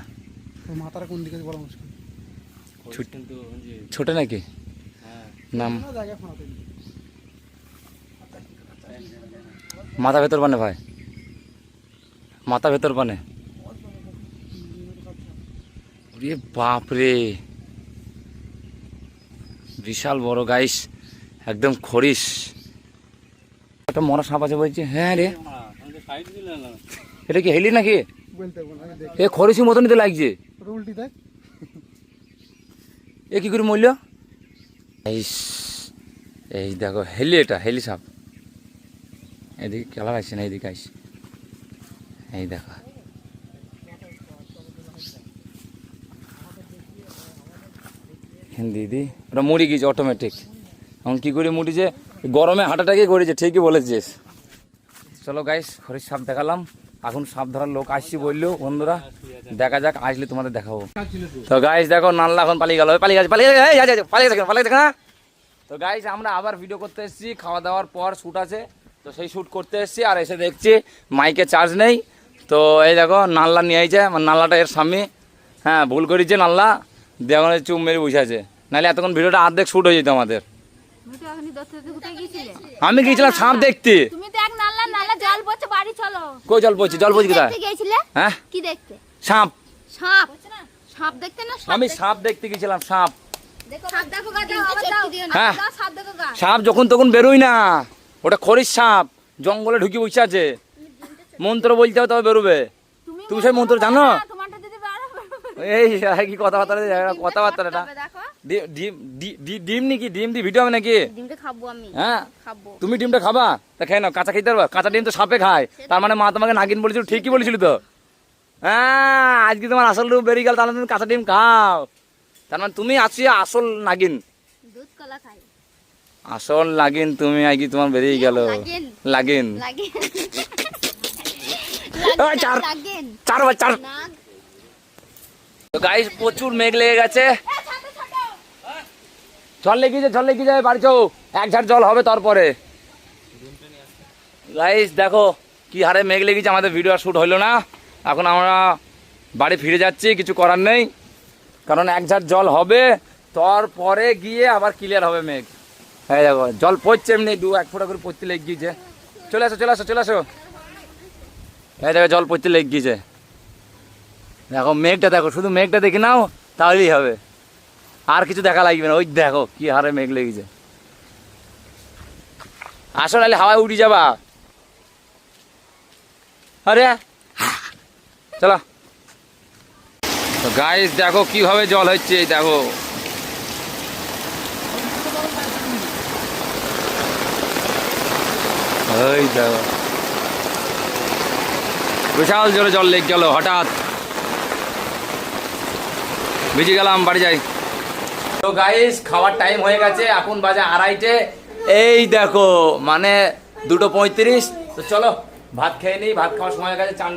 মাথাটা কোন দিকে বলা মুশকিল। ছোট নাকি নাম? মাথা ভেতর বানে ভাই, মাথা ভেতর বানে। ওরে বাপ রে বিশাল বড় গাইস, একদম খরিস। একটা মরা সাপ আছে বলছে। হ্যাঁ রে এটা কি হেলি নাকি? এ খরিসের মতনই তো লাগছে। উল্টি দেখ, এ কি করে মরল? এই দেখো হেলি, এটা হেলি সাপ। এদিকে খেলা আসছে না, এদিকে আইস, এই দেখো। দিদি ওটা মরে গিয়েছে অটোমেটিক। এখন কি করে মরিছে? গরমে হাঁটাটাকে করেছে, ঠিকই বলেছিস। চলো গাইস খরিস সাপ দেখালাম, এখন সাপ ধরার লোক আসছি বললো বন্ধুরা, দেখা যাক আসলে তোমাদের দেখাবো। তো গাইস দেখো নাল্লা এখন পালিয়ে গেল, পালিয়ে গেছে পালিয়ে গেছে পালিয়ে গেছে পালিয়ে গেছে না। তো গাইস আমরা আবার ভিডিও করতে এসেছি, খাওয়া দাওয়ার পর শ্যুট আছে, তো সেই শ্যুট করতে এসেছি। আর এসে দেখছি মাইকে চার্জ নেই, তো এই দেখো নাল্লা নিয়ে আইছে, নাল্লাটা এর স্বামী। হ্যাঁ ভুল করেছে নাল্লা, দেখো চুপ মেরে বসে আছে, নাহলে এতক্ষণ ভিডিওটা অর্ধেক শ্যুট হয়ে যেত আমাদের। আমি গিয়েছিলাম সাপ দেখতে। তুমি তো এক নালা নালা জল পড়ছে, বাড়ি চলো। কই জল পড়ছে? জল পড়ছে কোথায়? দেখতে গিয়েছিলে? হ্যাঁ কি দেখতে? সাপ। সাপ? সাপ দেখতে না? আমি সাপ দেখতে গেছিলাম, সাপ। সাপ দেখো গা, দাও আবার দাও। হ্যাঁ দাও সাপ দেখো গা। সাপ যখন তখন বেরোই না, ওটা খরিস সাপ, জঙ্গলে ঢুকে বসে আছে। মন্ত্র বলতে হবে তবে বেরোবে। তুমি সেই মন্ত্র জানো? তোমারটা যদি বাড়ো এই কি কথাবার্তা, কথাবার্তা এটা দেখো। ডিম নাকি? ডিম দিয়ে ভিডিও হবে নাকি? ডিমটা খাবো আমি। হ্যাঁ খাবো। তুমি ডিমটা খাবা? তা খেয়ে নাও, কাঁচা খেতে পারবা? কাঁচা ডিম তো সাপে খায়, তার মানে মা তোমাকে নাগিন বলেছিল, ঠিকই বলেছিল তো। হ্যাঁ আজকে তোমার আসল রূপ বেরিয়ে গেল, তাহলে তুমি কাঁচা ডিম খাও, তার মানে তুমি আছি আসল নাগিন। দুধ কলা খাই। আসল লাগিন তুমি আর কি তোমার বেরিয়ে গেল লাগেন। লাগিন লাগে ওই চার লাগেন চার বা চার না তো গাইস প্রচুর মেঘ লেগে গেছে জল লেগে যায় বাড়ি চো এক ঝাড় জল হবে তারপরে গাইস দেখো কি হারে মেঘ লেগেছে আমাদের ভিডিও শ্যুট হইলো না এখন আমরা বাড়ি ফিরে যাচ্ছি কিছু করার নেই কারণ এক ঝাড় জল হবে তারপরে গিয়ে আবার ক্লিয়ার হবে মেঘ এই দেখো জল পড়ছে এমনি এক ফোঁটা করে পড়তে লেগে গিয়েছে চলে আসো এই দেখো জল পড়তে লেগে গিয়েছে দেখো মেঘটা দেখো শুধু মেঘটা দেখে নাও তাহলেই হবে আর কিছু দেখা লাগবে না ওই দেখো কি হারে মেঘ লেগেছে আসো নাহলে হাওয়ায় উড়ে যাবা আরে চলো তো গাইস দেখো কিভাবে জল হচ্ছে এই দেখো ওই দেখো বিশাল জোরে জল লেগে গেল হঠাৎ ভিজে গেলাম বাড়ি যাই তো গাইস খাওয়ার টাইম হয়ে গেছে এখন বাজে 2:30 এই দেখো মানে 2:35 তো চলো ভাত খেয়ে নিই ভাত খাওয়ার সময় হয়ে গেছে চান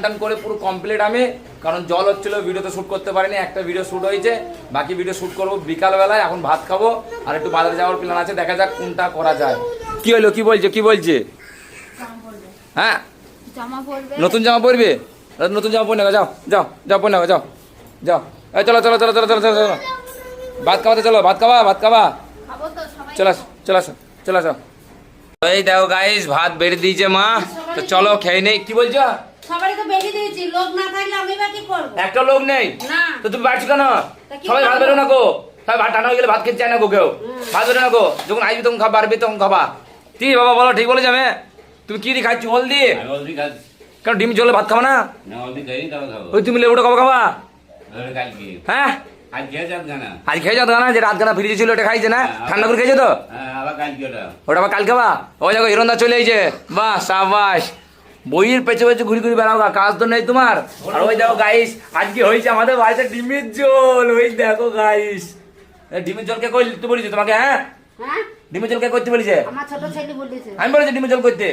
টান করে পুরো কমপ্লিট আমি কারণ জল হচ্ছিল ভিডিও তো শ্যুট করতে পারিনি একটা ভিডিও শ্যুট হয়েছে বাকি ভিডিও শ্যুট করবো বিকালবেলায় এখন ভাত খাবো আর একটু বাজারে যাওয়ার প্ল্যান আছে দেখা যাক কোনটা করা যায় কি হলো কি বলছে হ্যাঁ জামা পরবে নতুন জামা পরবে নতুন জামা পরে নেগো যাও পরে নেগো যাও এই চলো ভাত খাওয়াতে চলো ভাত খাবা খাবো তো সবাই চলো আসো এই দেখো গাইস ভাত বেড়ে দিয়েছে মা তো চলো খেয়ে নেই কি বলছো সবাই তো বেরিয়ে দিয়েছি লোক না থাকলে আমি বা কি করবো একটা লোক নেই না তো তুমি বাড়ছো কেন কি সবাই ভাত করবো? বেরো না গো সবাই ভাত টানা হয়ে গেলে ভাত খেতে চায় না গো কেউ ভাত বেরো না গো যখন আসবি তখন খাবা পারবি তখন খাবা ঠিক বাবা বলো ঠিক বলে যাবে তুমি কি দিয়ে খাচ্ছ হলদি হলদি খাচ্ছি কেন ডিম ঝোলে ভাত খাবা না না হলদি খাই তাও খাবো ওই তুমি লেবুটা কবে খাবা কালকে হ্যাঁ আজ খেয়ে যাত গানা আজ খেয়ে যাও তো না যে রাত গানা ফ্রিজে ছিল ওটা খাইছে না ঠান্ডা করে খেয়েছো তো আবার কালকে ওটা ওটা আবার কাল খাবা ওই দেখো হিরণদা চলে এসেছে বাহ সাবাস বইয়ের পেছে ঘুরি বেড়াও গা, কাজ তো নেই তোমার আর ওই দেখো গাইস আজকে হয়েছে আমাদের বাড়িতে ডিমের ঝোল ওই দেখো গাইস ডিমের ঝোল কে করতে বলেছে তোমাকে হ্যাঁ হ্যাঁ ডিমের ঝোল কে করতে বলেছে আমার ছোট ছেলে বলেছে আমি বলেছি ডিমের ঝোল করতে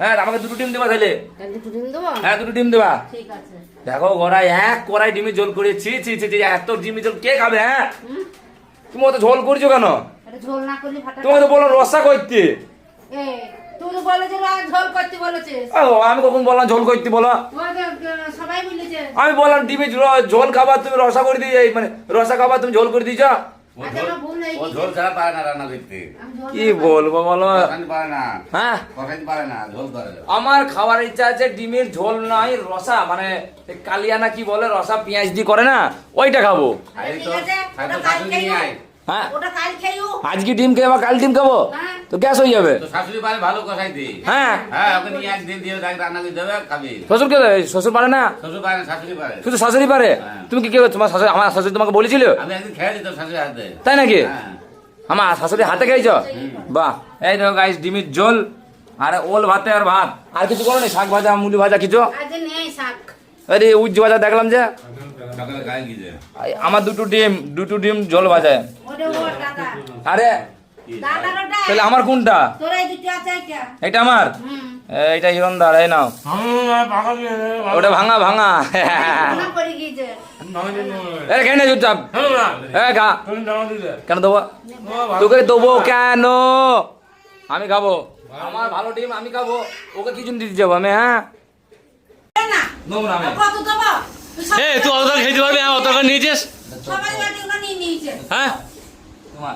হ্যাঁ আমাকে 2টো ডিম দেবা তাহলে তাহলে দুটো দিন দেবো হ্যাঁ 2টো ডিম দেবা ঠিক আছে দেখো গড়াই এক কড়াই ডিমের ঝোল করে ছি এত ডিমের ঝোল কে খাবে হ্যাঁ তুমি অত ঝোল করছো কেন এটা ঝোল না করলে ফাটা তোমাকে তো বললাম রসা করতে এ তুই তো বলেছে ঝোল করতে বলেছিস ও আমি কখন বললাম ঝোল করতে বলো সবাই বলেছে আমি বললাম ডিমে ঝোল খাবার তুমি রসা করে দিয়ে মানে রসা খাবার তুমি ঝোল করে দিয়েছ আচ্ছা আমার ভুল হয়ে ও গেছে ঝোল ছাড়া পারে না রান্না করতে আমি ঝোল কি বলবো বলো কষাইতে পারে না হ্যাঁ কষাইতে পারে না ঝোল করে আমার খাবার ইচ্ছা আছে ডিমের ঝোল নয় রসা মানে কালিয়া না কি বলে রসা পেঁয়াজ দিয়ে করে না ওইটা খাবো আর এই ঠিক তো আছে, আর তো ওটা কাল শাশুড়ি নিয়ে আয় হ্যাঁ ওটা কাল খেয়েও আজকে ডিম খেয়ে আবার কাল ডিম খাবো হ্যাঁ। তো গ্যাস হয়ে যাবে তো শাশুড়ি পারে ভালো কষাইতে হ্যাঁ হ্যাঁ ওকে নিয়ে একদিন দিয়ে তাকে রান্না করে দেবে খাবি শ্বশুরকে শ্বশুর পারে না শ্বশুর পারে না শাশুড়ি পারে শুধু শাশুড়ি পারে হ্যাঁ। তুমি কি তোমার শাশুড়ি আমার শাশুড়ি তোমাকে বলেছিল আমি একদিন খেয়ে দিতাম শাশুড়ি হাতে তাই নাকি হ্যাঁ আমার শাশুড়ি হাতে খেয়েছ বাহ এই দেখো গাইস ডিমের ঝোল আর ওল ভাতে আর ভাত আর কিছু করো নি শাক ভাজা মুলি ভাজা কিছু আজ নেই শাক আরে উজ্জ ভাজা দেখলাম যে সকালে গায়ে গিয়ে আমার 2টো ডিম ঝোল ভাজা ওটা ওর দাদা আরে দাদার ওটা তাহলে আমার কোনটা তোর এই দুটো আছে এটা এটা আমার এইটা হিরণদার এই নাও ওটা ভাঙা মনে করে গিয়েছে এই খেয়ে নে চুপচাপ এই খা কেন দেবো তোকে দেবো কেন আমি খাবো আমার ভালো ডিম আমি খাবো ওকে কি জন্য দিতে যাবো আমি হ্যাঁ না দেবো না আমি কত দেবো এ তুই অত খেতে পারবি হ্যাঁ অত নিয়েছিস সবাই বাড়ি ওটা নিয়ে নিয়েছে হ্যাঁ তোমার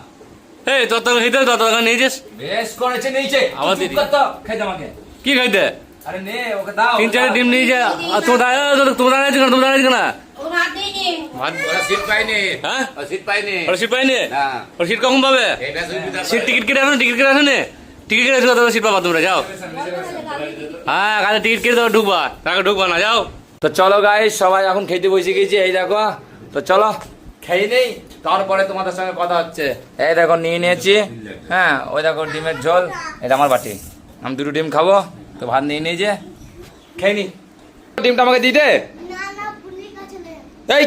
এই তোর তো খেতে তত নিয়েছিস বেশ করেছে নিচে আবার চুপ দিদি। কর তো খেতে আমাকে কি খাইতে আরে নে ওকে দাও 3-4 ডিম নিয়ে যা আর তুমি দাঁড়িয়েছো না ও ভাত দিইনি ওরা সিট পাইনি হ্যাঁ সিট পাইনি ওরা সিট পাইনি না ওরা সিট কখন পাবে এটা সুবিধা সিট টিকিট কেটে আসো টিকিট কেটে আসো নে টিকিট কেটে আসো সিট পাবা তোমরা যাও হ্যাঁ কালে টিকিট কেটে দাও ঢুকবা তাকে ঢুকবা না যাও তো চলো গাইস সবাই এখন খেতে বসে গেছি এই দেখো তো চলো খেয়ে নেই তারপরে তোমাদের সঙ্গে কথা হচ্ছে এই দেখো নিয়ে নিয়েছি হ্যাঁ ওই দেখো ডিমের ঝোল এটা আমার বাটি আমি 2টো ডিম খাবো তো ভাত নিয়ে নিয়েছে খেয়ে নি ডিমটা আমাকে দিতে এই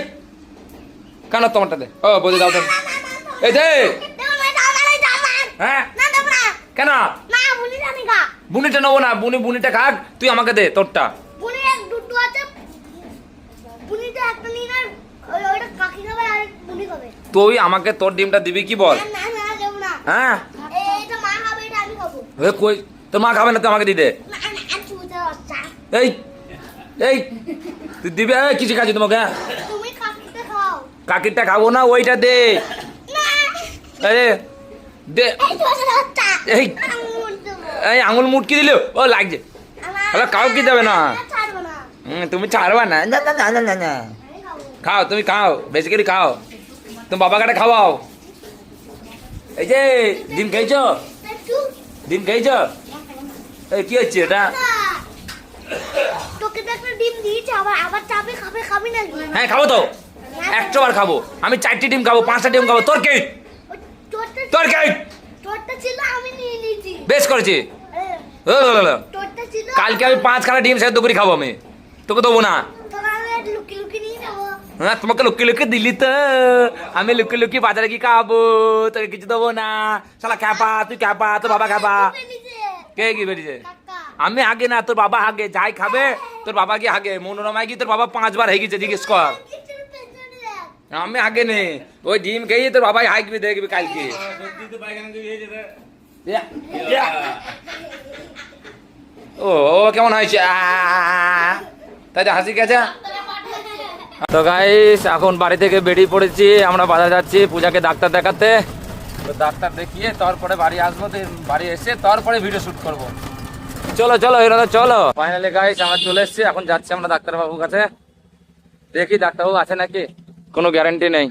কেন তোমারটা দে ও বলে দাও তো এই দে হ্যাঁ না দেব না। কেন না বুনি জানি গা। বুনিটা নেবো না, বুনিটা খাক, তুই আমাকে দে তোরটা। বুনি এক দুটো আছে। বুনিটা একটা নিন আর ওইটা কাকি খাবে আর বুনি খাবে। তুই আমাকে তোর ডিমটা দিবি কি বল? না না দেব না। হ্যাঁ এটা মা খাবে এটা আমি খাবো। কই তোর মা খাবে না, তুই আমাকে দি দে। না না আর চুদা বাচ্চা। এই এই তুই দিবি? কিছু খাচ্ছি তোমাকে? তুমি কাকিতে খাও। কাকিরটা খাবো না, ওইটা দে। না আরে দে। এই চুদা বাচ্চা। এই আঙুল দেবো। এই আঙুল মুটকি দিল, ও লাগছে। আরে কাউ কি যাবে না? ছাড়বো না। তুমি ছাড়বা না? না না না না না। আমি খাবো। খাও, তুমি খাও, বেশি করে খাও। তুমি বাবা কাটা খাওয়াও। এই যে ডিম খেয়েছো? একটু ডিম খেয়েছো? এই কি হচ্ছে এটা? তোকে তো একটা ডিম দিয়েছে আবার আবার চাপে খাবে খাবি না? হ্যাঁ খাবো তো, 100 বার খাবো। আমি 4টি ডিম খাবো, 5টা ডিম খাবো। তোর কে? তোর কে? তোরটা ছিল আমি নিয়ে নিয়েছি। বেশ করেছি। তোরটা ছিল কালকে আমি 5খানা ডিম সেদ্ধ করে খাবো, আমি তোকে দেবো না। তোকে আমি লুকি লুকি নিয়ে যাবো। হ্যাঁ তোমাকে লুকিয়ে লুকিয়ে দিলি তো, আমি লুকিয়ে লুকিয়ে বাজারে কি খাবো, তোকে কিছু দেবো না। শালা খ্যাপা, তুই খ্যাপা, তোর বাবা খ্যাপা। কে কি বেরিয়েছে? আমি আগে না, তোর বাবা আগে। যাই খাবে তোর বাবা কি আগে। মনোরমায় কি তোর বাবা 5 বার হয়ে গেছে, জিজ্ঞেস কর। আমি আগে নেই, ওই ডিম খেয়ে তোর বাবাই হাঁকবি, দেখবি কালকে। ও ও কেমন হয়েছে? তাই তো হাসি গেছে। তো গাইস এখন বাড়ি থেকে বেরিয়ে পড়েছি, আমরা বাজার যাচ্ছি পূজাকে ডাক্তার দেখাতে। তো ডাক্তার দেখিয়ে তারপরে বাড়ি আসবো, তো বাড়ি এসে তারপরে ভিডিও শুট করবো। চলো চলো এরা চলো। ফাইনালি গাইস আমরা চলে এসেছি, এখন যাচ্ছি আমরা ডাক্তারবাবুর কাছে। দেখি ডাক্তারবাবু আছে নাকি, কোনো গ্যারান্টি নেই।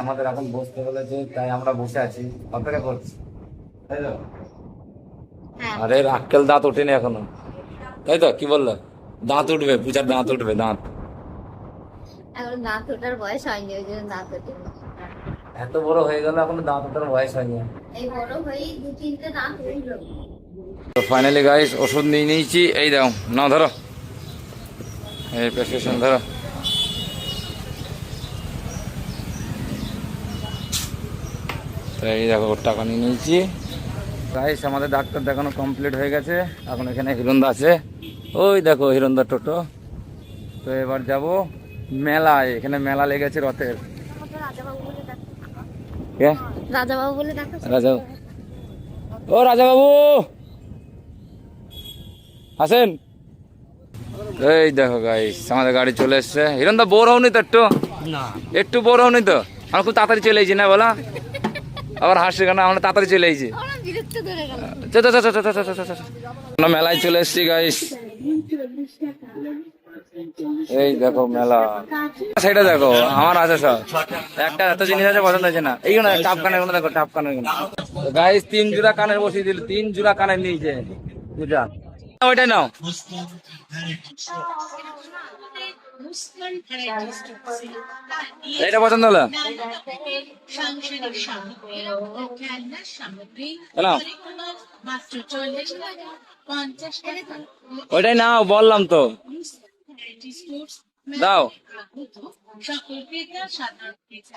আমাদের এখন বসতে বলেছে, তাই আমরা বসে আছি, অপেক্ষা করছি, তাই তো? আরে আক্কেল দাঁত ওঠেনি এখনো, তাই তো? কি বললো? দাঁত উঠবে, পূজার দাঁত উঠবে, দাঁত। এখন দাঁত ওঠার বয়স হয়নি, ওই জন্য দাঁত ওঠেনি। এত বড় হয়ে গেল এখনো দাঁত ওঠার বয়স হয়নি। এই বড় হয়ে 2-3টে দাঁত উঠলো। তো ফাইনালি গাইস ওষুধ নিয়ে নিয়েছি, এই দাও নাও, ধরো এই প্রেসক্রিপশন ধরো। তো এই দেখো টাকা নিয়ে নিয়েছি। গাইস আমাদের ডাক্তার দেখানো কমপ্লিট হয়ে গেছে, এখন এখানে হিরণদা আছে, ওই দেখো হিরণদা টোটো। তো এবার যাব মেলায়, এখানে মেলা লেগেছে রথের। কে? রাজাবাবু বলে ডাকো। রাজা, ও রাজা বাবু আসেন। এই দেখো গাইস আমাদের গাড়ি চলে এসছে। হিরণদা বোর হওনি তো একটু? না একটু বোর হওনি তো? আমরা খুব তাড়াতাড়ি চলে এসেছি না বলা, আবার হাসছে কেন? আমরা তাড়াতাড়ি চলে এসেছি। আমরা মেলায় চলে এসেছি গাইস। এই দেখো মেলা, সেটা দেখো আমার আছে সব। একটা এত জিনিস আছে পছন্দ হয়েছে না, এইগুলো টাপ কানের দেখো, টাপ কানের গাইস 3 জোড়া কানের বসিয়ে দিল, 3 জোড়া কানের নিয়েছে পূজা। ওইটাই নাও। এটা পছন্দ হলো? ওইটাই নাও বললাম তো, দাও।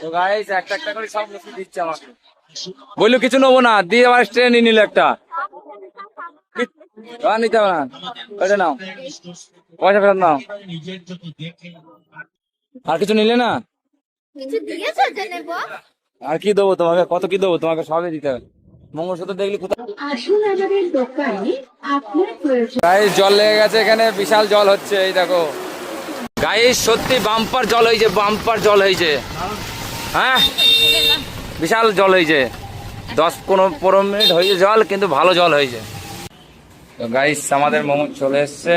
তো গাইস একটা একটা করে সব মিষ্টি দিচ্ছে আমাকে, বললো কিছু নেবো না, দিয়ে আবার ট্রেন নিয়ে নিল একটা। নিতে হবে না, ওইটা নাও, পয়সা ফেরত নাও। আর কিছু নিলে না? কিছু দিয়েছো যে নেব? আর কি দেবো তোমাকে, কত কি দেবো তোমাকে, সবই দিতে হবে। মঙ্গলসূত্র দেখলি কোথায়? গাইস জল লেগে গেছে এখানে, বিশাল জল হচ্ছে, এই দেখো গাইস সত্যি বাম্পার জল হয়েছে, বাম্পার জল হয়েছে। হ্যাঁ বিশাল জল হয়েছে, 10-15 মিনিট হয়েছে জল, কিন্তু ভালো জল হয়েছে। তো গাইস আমাদের মোমো চলে এসছে,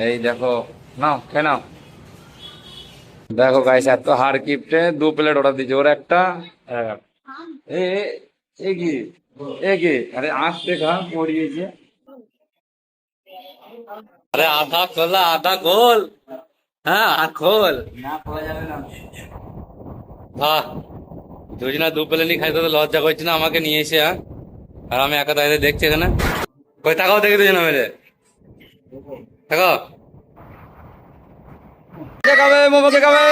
এই দেখো নাও খেয়ে নাও। দেখো গাইস এত হার কিপটে 2 প্লেট অর্ডার দিয়েছে, ওর একটা কি আরে আসতে খা পড়িয়েছে। আরে আধা খোলা আধা গোল, হ্যাঁ আর খোল না খাওয়া যাবে না। বাহ, দুজনা 2 প্লেটই খাইতে তো লজ্জা করছি না আমাকে নিয়ে এসে। হ্যাঁ আর আমি একা দাঁড়িয়ে দেখছি এখানে। কই তাকাও দেখি দুজনা মেরে, দেখো কে খাবে মোমো, কে খাবে,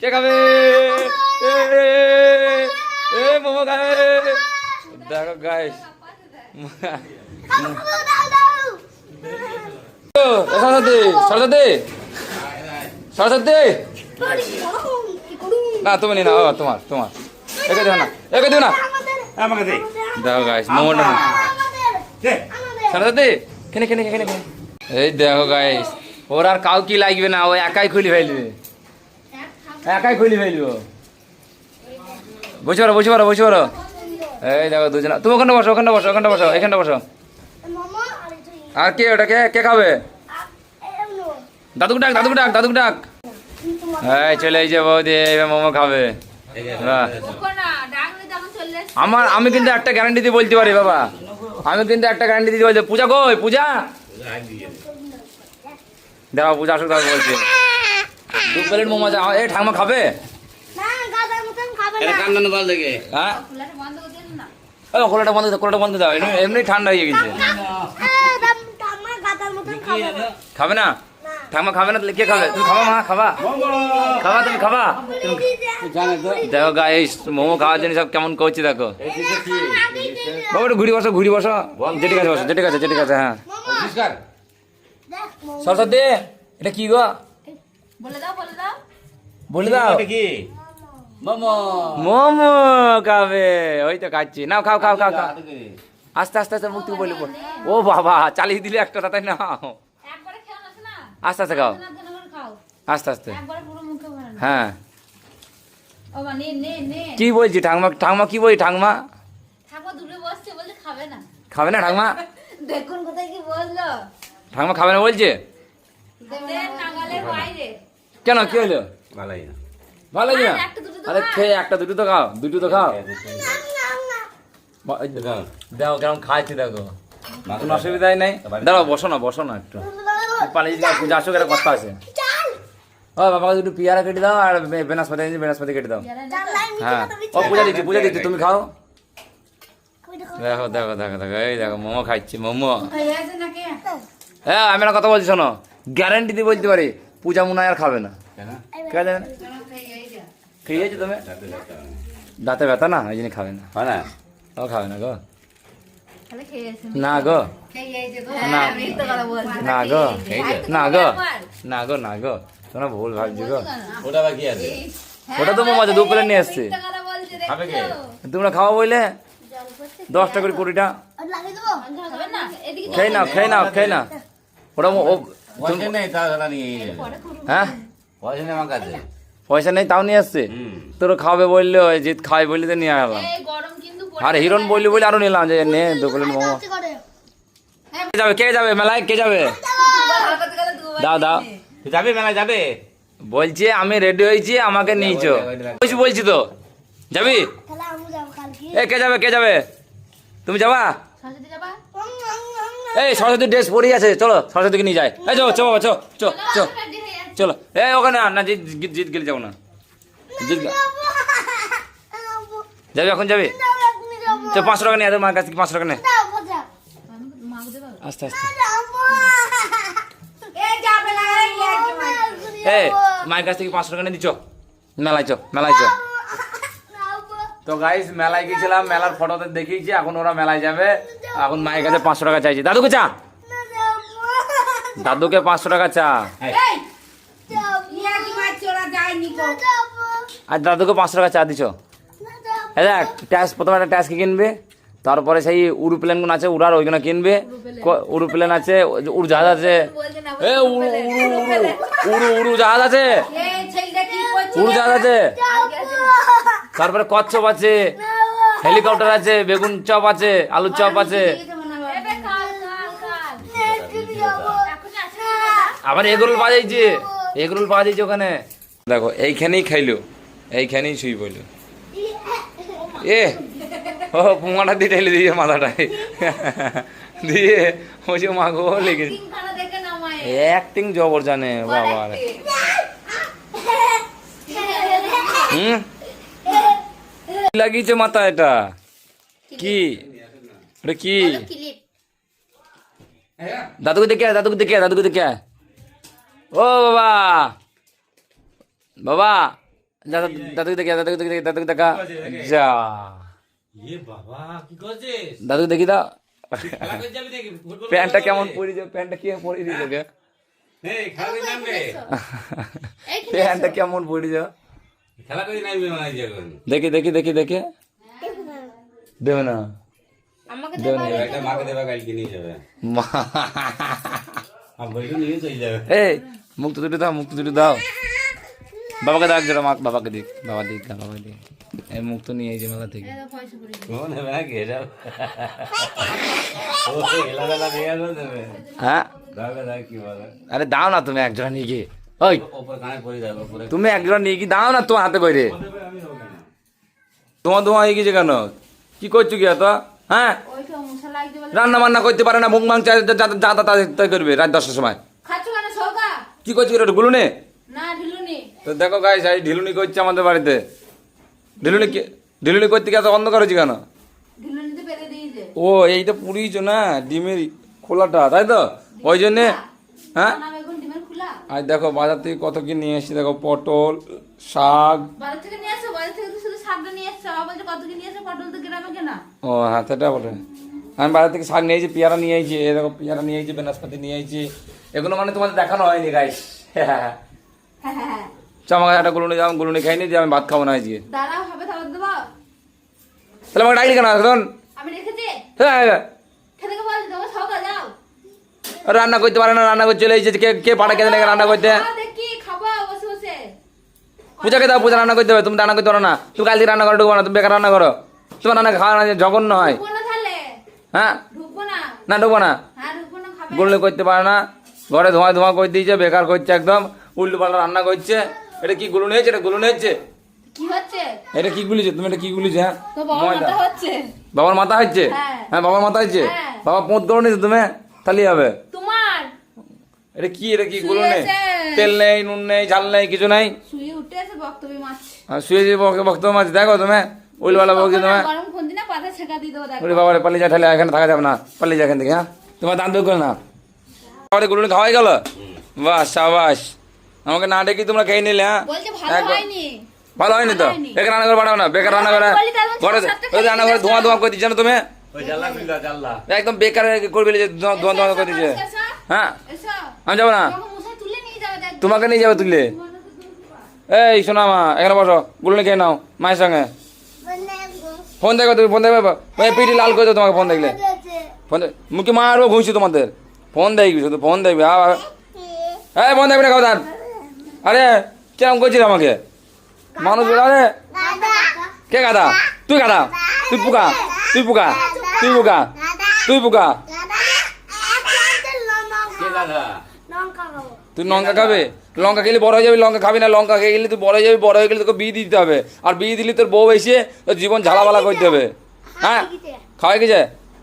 কে খাবে? এ মোমো খাবে। দেখো গাইস দাও দাও সরস্বতী সরস্বতী সরস্বতী কি করুন না তুমি নি না ও তোমার তোমার একে দিও না একে দিও না আমাকে দে দেখো গাইস মোমোটা না দে সরস্বতী কেনে কেনে কেনে কেনে এই দেখো গাইস ওর আর কাউ কি লাগবে না ও একাই খুলি ফেলবে একাই খুলি ফেলবে বসে পারো বসে পারো বসে পারো এই দেখো দুজনা তুমি ওখানে বসো ওখানে বসো ওখানে বসো এখানে বসো মামা আর তুই আর কে ওটা কে কে খাবে এমনো দাদুকে ডাক দাদুকে ডাক দাদুকে ডাক এই চলে এই যে বৌদি এবার মোমো খাবে বাহ। আমি কিন্তু একটা গ্যারান্টি দিয়ে বলতে পারি বাবা আমি কিন্তু একটা গ্যারান্টি দিয়ে বলতে পূজা কই পূজা দেখো পূজা আসুক তাহলে বলছে 2 প্লেট মোমো আছে এই ঠাকুমা খাবে না গাদার মতন খাবে এটা না কান্দানো বল দেখে হ্যাঁ ও খোলাটা বন্ধ দাও এমনি ঠান্ডা হয়ে গেছে আমার গাদার মতন খাবে না খাবে না ঠাকুমা খাবে না তাহলে কে খাবে তুমি খাবা মা খাবা খাবা তুমি খাবা তুমি দেখো গাইস মোমো খাওয়ার জন্য সব কেমন করছি দেখো বাবা একটু ঘুরি বসো যেটি কাছে বসো যেটি কাছে হ্যাঁ পরিষ্কার দেখ সরস্বতী এটা কি গো বলে দাও এটা কি মোমো মোমো খাবে ওই তো খাচ্ছি নাও খাও খাও খাও খাও আস্তে আস্তে আস্তে মুখ থেকে বলে পড় ও বাবা চালিয়ে দিলে একটা তাই না আস্তে আস্তে খাও আস্তে আস্তে হ্যাঁ কি বলছি ঠাকুমা কি বলছি ঠাকুমা খাবে না ঠাকুমা দেখুন কোথায় কি বললো ঠাকুমা খাবে না বলছে কেন কি হলো ভালোই না ভালো না আরে খেয়ে একটা দুটো তো খাও তো খাও দেখো কেমন খাইছি দেখো কোনো অসুবিধাই নাই দাঁড়াও বসো না একটু পালিয়ে যাও পূজা আসুক একটা কথা আছে ও বাবাকে দুটো পিয়ারা কেটে দাও আর বেনাসপাতি কেটে দাও হ্যাঁ ও পূজা দিচ্ছি তুমি খাও দেখো এই দেখো মোমো খাচ্ছি মোমো হ্যাঁ আমি একটা কথা বলছি শোনো গ্যারান্টি দিয়ে বলতে পারি পূজা মনে হয় আর খাবে না কেন কে জানে খেয়েছি তুমি দাঁতে ব্যথা না ওই জন্য খাবে না হয় না ও খাবে না গো না গো না না গো না গো তোমরা ভুল ভাবছি গো ওটা বাকি আছে ওটা তো মোমো আছে 2 প্লেট নিয়ে এসছে খাবে কে তোমরা খাওয়া বললে 10 টাকা করে 20টা আর লাগিয়ে দেবো খেয়ে নাও ওটা পয়সা নেই তাহলে নিয়ে হ্যাঁ পয়সা নেই আমার কাছে পয়সা নেই তাও নিয়ে আসছে তোর খাবে বললে ওই জিত খাই বললি তো নিয়ে আসলাম আর হিরণ বললি বলে আরো নিলাম যে নে 2 প্লেট মোমো কে যাবে মেলায় কে যাবে দাও তুই যাবি মেলায় যাবে বলছি আমি রেডি হয়েছি আমাকে নিয়েছো বলছি তো যাবি তাহলে আমি যাবো কালকে কে যাবে তুমি যাবা এই সরস্বতী ড্রেস পরে আছে চলো সরস্বতীকে নিয়ে যায় এই চলো এই ওখানে না জিত গেলে যাবো না যাবি এখন যাবি চল 500 টাকা নিয়ে মার কাছ থেকে 500 টাকা নে আস্তে এই মায়ের কাছ থেকে 500 টাকা নিয়ে দিচ্ছ মেলায় চ তো গাইস মেলায় গেছিলাম মেলার ফটোতে দেখিয়েছি এখন ওরা মেলায় যাবে এখন মায়ের কাছে 500 টাকা চাইছি দাদুকে 500 টাকা চা আর দাদুকে 500 টাকা চা দিছ দেখ ট্যাক্স প্রথমে একটা ট্যাক্স কিনবে তারপরে সেই উড়োপ্লেন গুলো আছে উড়ার ওইগুলো কিনবে উড়োপ্লেন আছে উড়োজাহাজ আছে উড়োজাহাজ আছে তারপরে কচ্ছপ আছে হেলিকপ্টার আছে বেগুন চপ আছে আলুর চপ আছে আবার এগরোল পাওয়া যাইছে ওখানে দেখো এইখানেই খাইলো এইখানেই শুই পড়লো ও পুমাটা দিয়ে ঢেলে দিয়েছে মাথাটায় দিয়ে ওই যে মাগো লেগে অ্যাক্টিং জবর জানে বাবা লাগিয়েছে মাথা এটা কি দাদুকে দেখে ও বাবা দাদুকে দেখা যা এ বাবা কি করছিস দাদু দেখি দাও খেলা করে যাবি নাকি ফুটবল প্যান্টটা কেমন পরিয়েছে, প্যান্টটা কি পরিয়ে দিয়েছে কে? এই খেলা করে নামবে প্যান্টটা কেমন পরিয়েছে? খেলা করে নামবে মানে যখন দেখি দেখি দেখি দেখে দেবে না, আমাকে দেবে না। একটা মাকে দেবে কালকে নিয়ে যাবে মা- আর বইটা নিয়ে চলে যাবে এই মুখ তো দুটো দাও, মুখ তো দুটো দাও। বাবাকে দাও একজোড়া, মা বাবাকে দিক, বাবা দিক, বাবাকে দিক। এই মুখ তো নিয়ে এই যে মেলা থেকে। ও নেবে নাকি এটা ও এলাকা দিয়ে গেল দেবে হ্যাঁ দাও দাও কি বলে আরে দাও না তুমি একজোড়া নিয়ে গিয়ে, ওই ওপর কানে পড়ে যাবে ওপরে তুমি একজোড়া নিয়ে কি দাও না তোমার হাতে করে। আমি দেবো কেন তোমার ধোঁয়া হয়ে গেছে কেন? কি করছো কি এত? হ্যাঁ রান্না বান্না করতে পারে না, মুখ মাংস যা তাই করবে রাত 10টার সময়। কি করছো এটা গুলুনে? তো দেখো গাইস এই ঢিলুনি করছে আমাদের বাড়িতে। ঢিলুনি করতে গিয়ে এত অন্ধকার হয়েছে কেন? ও এইটা পুড়িয়েছো না ডিমের খোলাটা, তাই তো? ওই জন্যে হ্যাঁ। আর দেখো বাজার থেকে কত কি নিয়ে এসেছি, দেখো পটল, শাক। ও হ্যাঁ সেটা বটে। আমি বাজার থেকে শাক নিয়েছি, পেয়ারা নিয়ে আইছি, এই দেখো পেয়ারা নিয়ে আইছি, বেনাসপাতি নিয়ে আইছি। এগুলো মানে তোমাদের দেখানো হয়নি গাইস। চ আমাকে একটা গুলুনি যাও, গুলুনি খাইনি দিয়ে আমি ভাত খাবো না আজকে। তাহলে আমাকে ডাকলি কেন এখন? রান্না করতে পারে না, রান্না করতে চলে এসেছে। কে পাড়া খেতে নাকি রান্না করতে? পূজাকে দাও, পূজা রান্না করতে হবে। তুমি রান্না করতে পারো না, তুমি কাল থেকে রান্না করো, ঢুকবো না, তুমি বেকার রান্না করো। তোমার রান্না খাওয়া না জঘন্য হয়। হ্যাঁ না ঢুকবো না, গুলুনি করতে পারে না, ঘরে ধোঁয়া ধোঁয়া করে দিয়েছে, বেকার করছে একদম, উল্টো পাল্টা রান্না করছে। এটা কি গুলুনি হয়েছে? এটা গুলুনি হচ্ছে? এটা কি গুলিছে তুমি? এটা কি গুলিছে? হ্যাঁ ময়দা। বাবার মাথা হচ্ছে? হ্যাঁ বাবার মাথা হচ্ছে। বাবা পোঁত করো নি তুমি, তাহলেই হবে। এটা কি? এটা কি গুলুনি? তেল নেই, নুন নেই, ঝাল নেই, কিছু নাই। শুয়ে যে বক্তব্য মাছ দেখো তুমি, উল্টো পাল্টা বকছি তুমি। ওরে বাবা রে, পালিয়ে যা, ঠালে এখানে থাকা যাবে না, পালিয়ে যা এখান থেকে। হ্যাঁ তোমার দাঁত বের করে না। আমাদের গুলুনি খাওয়াই গেল, বাস সাবাস। আমাকে না ডেকে তোমরা খেয়ে নিলে। হ্যাঁ ভালো হয়নি তো, বেকার রান্না করে বাড়াও না, বেকার রান্না করে ঘরে রান্না করে ধোঁয়া ধোঁয়া করে দিচ্ছে না তুমি। ওই জানলা খুললা জানলা একদম বেকার করবে যে ধোঁয়া ধোঁয়া করে দিচ্ছে। হ্যাঁ আমি যাবো না, তোমাকে নিয়ে যাবে তুললে। এই শোনা মা, এখানে বসো, গুলুনি খেয়ে নাও মায়ের সঙ্গে। ফোন দেখবে তুমি, ফোন দেখবে, পিঠি লাল করে দেবো তোমাকে ফোন দেখলে। ফোন মুখে মারবো ঘুষি তোমাদের। ফোন দেখবি শুধু, ফোন দেখবি। হ্যাঁ ফোন দেখবি না কথা। আরে কিরম করছিস আমাকে মানুষ? আরে কে গাদা? তুই গাদা, তুই পোকা, তুই পোকা, তুই পোকা, তুই পোকা। কে দাদা তুই লঙ্কা খাবে? লঙ্কা খেলে বড় হয়ে যাবি, লঙ্কা খাবি না। লঙ্কা খেয়ে গেলে তুই বড় হয়ে যাবি, বড় হয়ে গেলে তোকে বিয়ে দিতে হবে। আর বিয়ে দিলে তোর বউ এসে তোর জীবন ঝালাপালা করতে হবে। হ্যাঁ খাওয়াই গেছে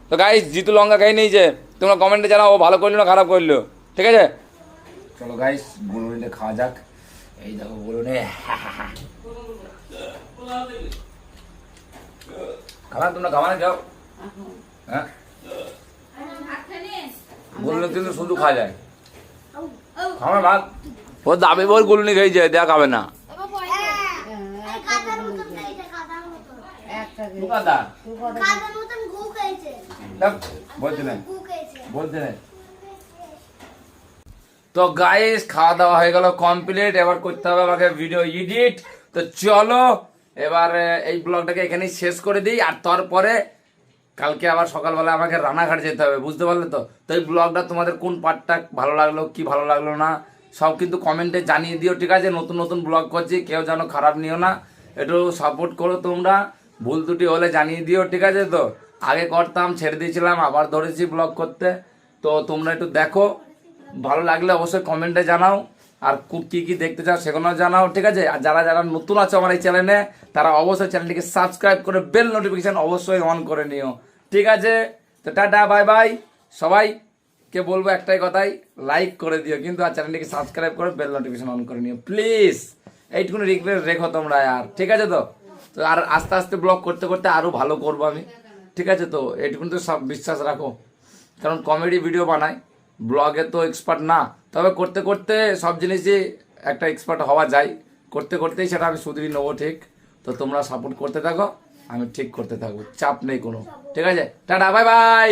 তো গাইস, জিতু লঙ্কা খাই নিয়েছে। তোমরা কমেন্টে জানাও ও ভালো করলো না খারাপ করলো, ঠিক আছে? চলো গাইস গুলুনিটা খাওয়া যাক। এই দেখো গুলুনি, খাবার তোমরা খাওয়া না যাও। হ্যাঁ গুলুনি কিন্তু শুধু খাওয়া যায়, খাওয়া ভাত। ও দাবি বল গুলুনি খেয়েছে, দেয়া খাবে না। দোকানদার বলতে নেই, বলতে নেই। তো গাইস খাওয়া দাওয়া হয়ে গেল কমপ্লিট, এবার করতে হবে আমাকে ভিডিও এডিট। তো চলো এবার এই ব্লগটাকে এখানেই শেষ করে দিই। আর তারপরে কালকে আবার সকালবেলা আমাকে রানাঘাট যেতে হবে, বুঝতে পারলে তো? তো এই ব্লগটা তোমাদের কোন পার্টটা ভালো লাগলো, কি ভালো লাগলো না সব কিন্তু কমেন্টে জানিয়ে দিও, ঠিক আছে? নতুন নতুন ব্লগ করছি, কেউ যেন খারাপ নিও না, একটু সাপোর্ট করো তোমরা। ভুল ত্রুটি হলে জানিয়ে দিও, ঠিক আছে? তো আগে করতাম, ছেড়ে দিয়েছিলাম, আবার ধরেছি ব্লগ করতে। তো তোমরা একটু দেখো, ভালো লাগলে অবশ্যই কমেন্টে জানাও। আর কি কি দেখতে চাও সেগুলো জানাও, ঠিক আছে? আর যারা যারা নতুন আছে আমার এই চ্যানেলে, তারা অবশ্যই চ্যানেলটিকে সাবস্ক্রাইব করে বেল নোটিফিকেশন অবশ্যই অন করে নিও, ঠিক আছে? তো টাটা বাই বাই। সবাইকে বলবো একটাই কথাই, লাইক করে দিও কিন্তু, আর চ্যানেলটিকে সাবস্ক্রাইব করে বেল নোটিফিকেশন অন করে নিও প্লিজ। এইটুকুনি রিকোয়েস্ট রেখো তোমরা আর, ঠিক আছে? তো তো আর আস্তে আস্তে ব্লগ করতে করতে আরও ভালো করবো আমি, ঠিক আছে? তো এইটুকুনি তো সব বিশ্বাস রাখো, কারণ কমেডি ভিডিও বানাই, ব্লগে তো এক্সপার্ট না, তবে করতে করতে সব জিনিসই একটা এক্সপার্ট হওয়া যায়। করতে করতেই সেটা আমি শুধরিয়ে নেবো, ঠিক? তো তোমরা সাপোর্ট করতে থাকো, আমি ঠিক করতে থাকবো, চাপ নেই কোনো। ঠিক আছে, টাটা, বাই বাই।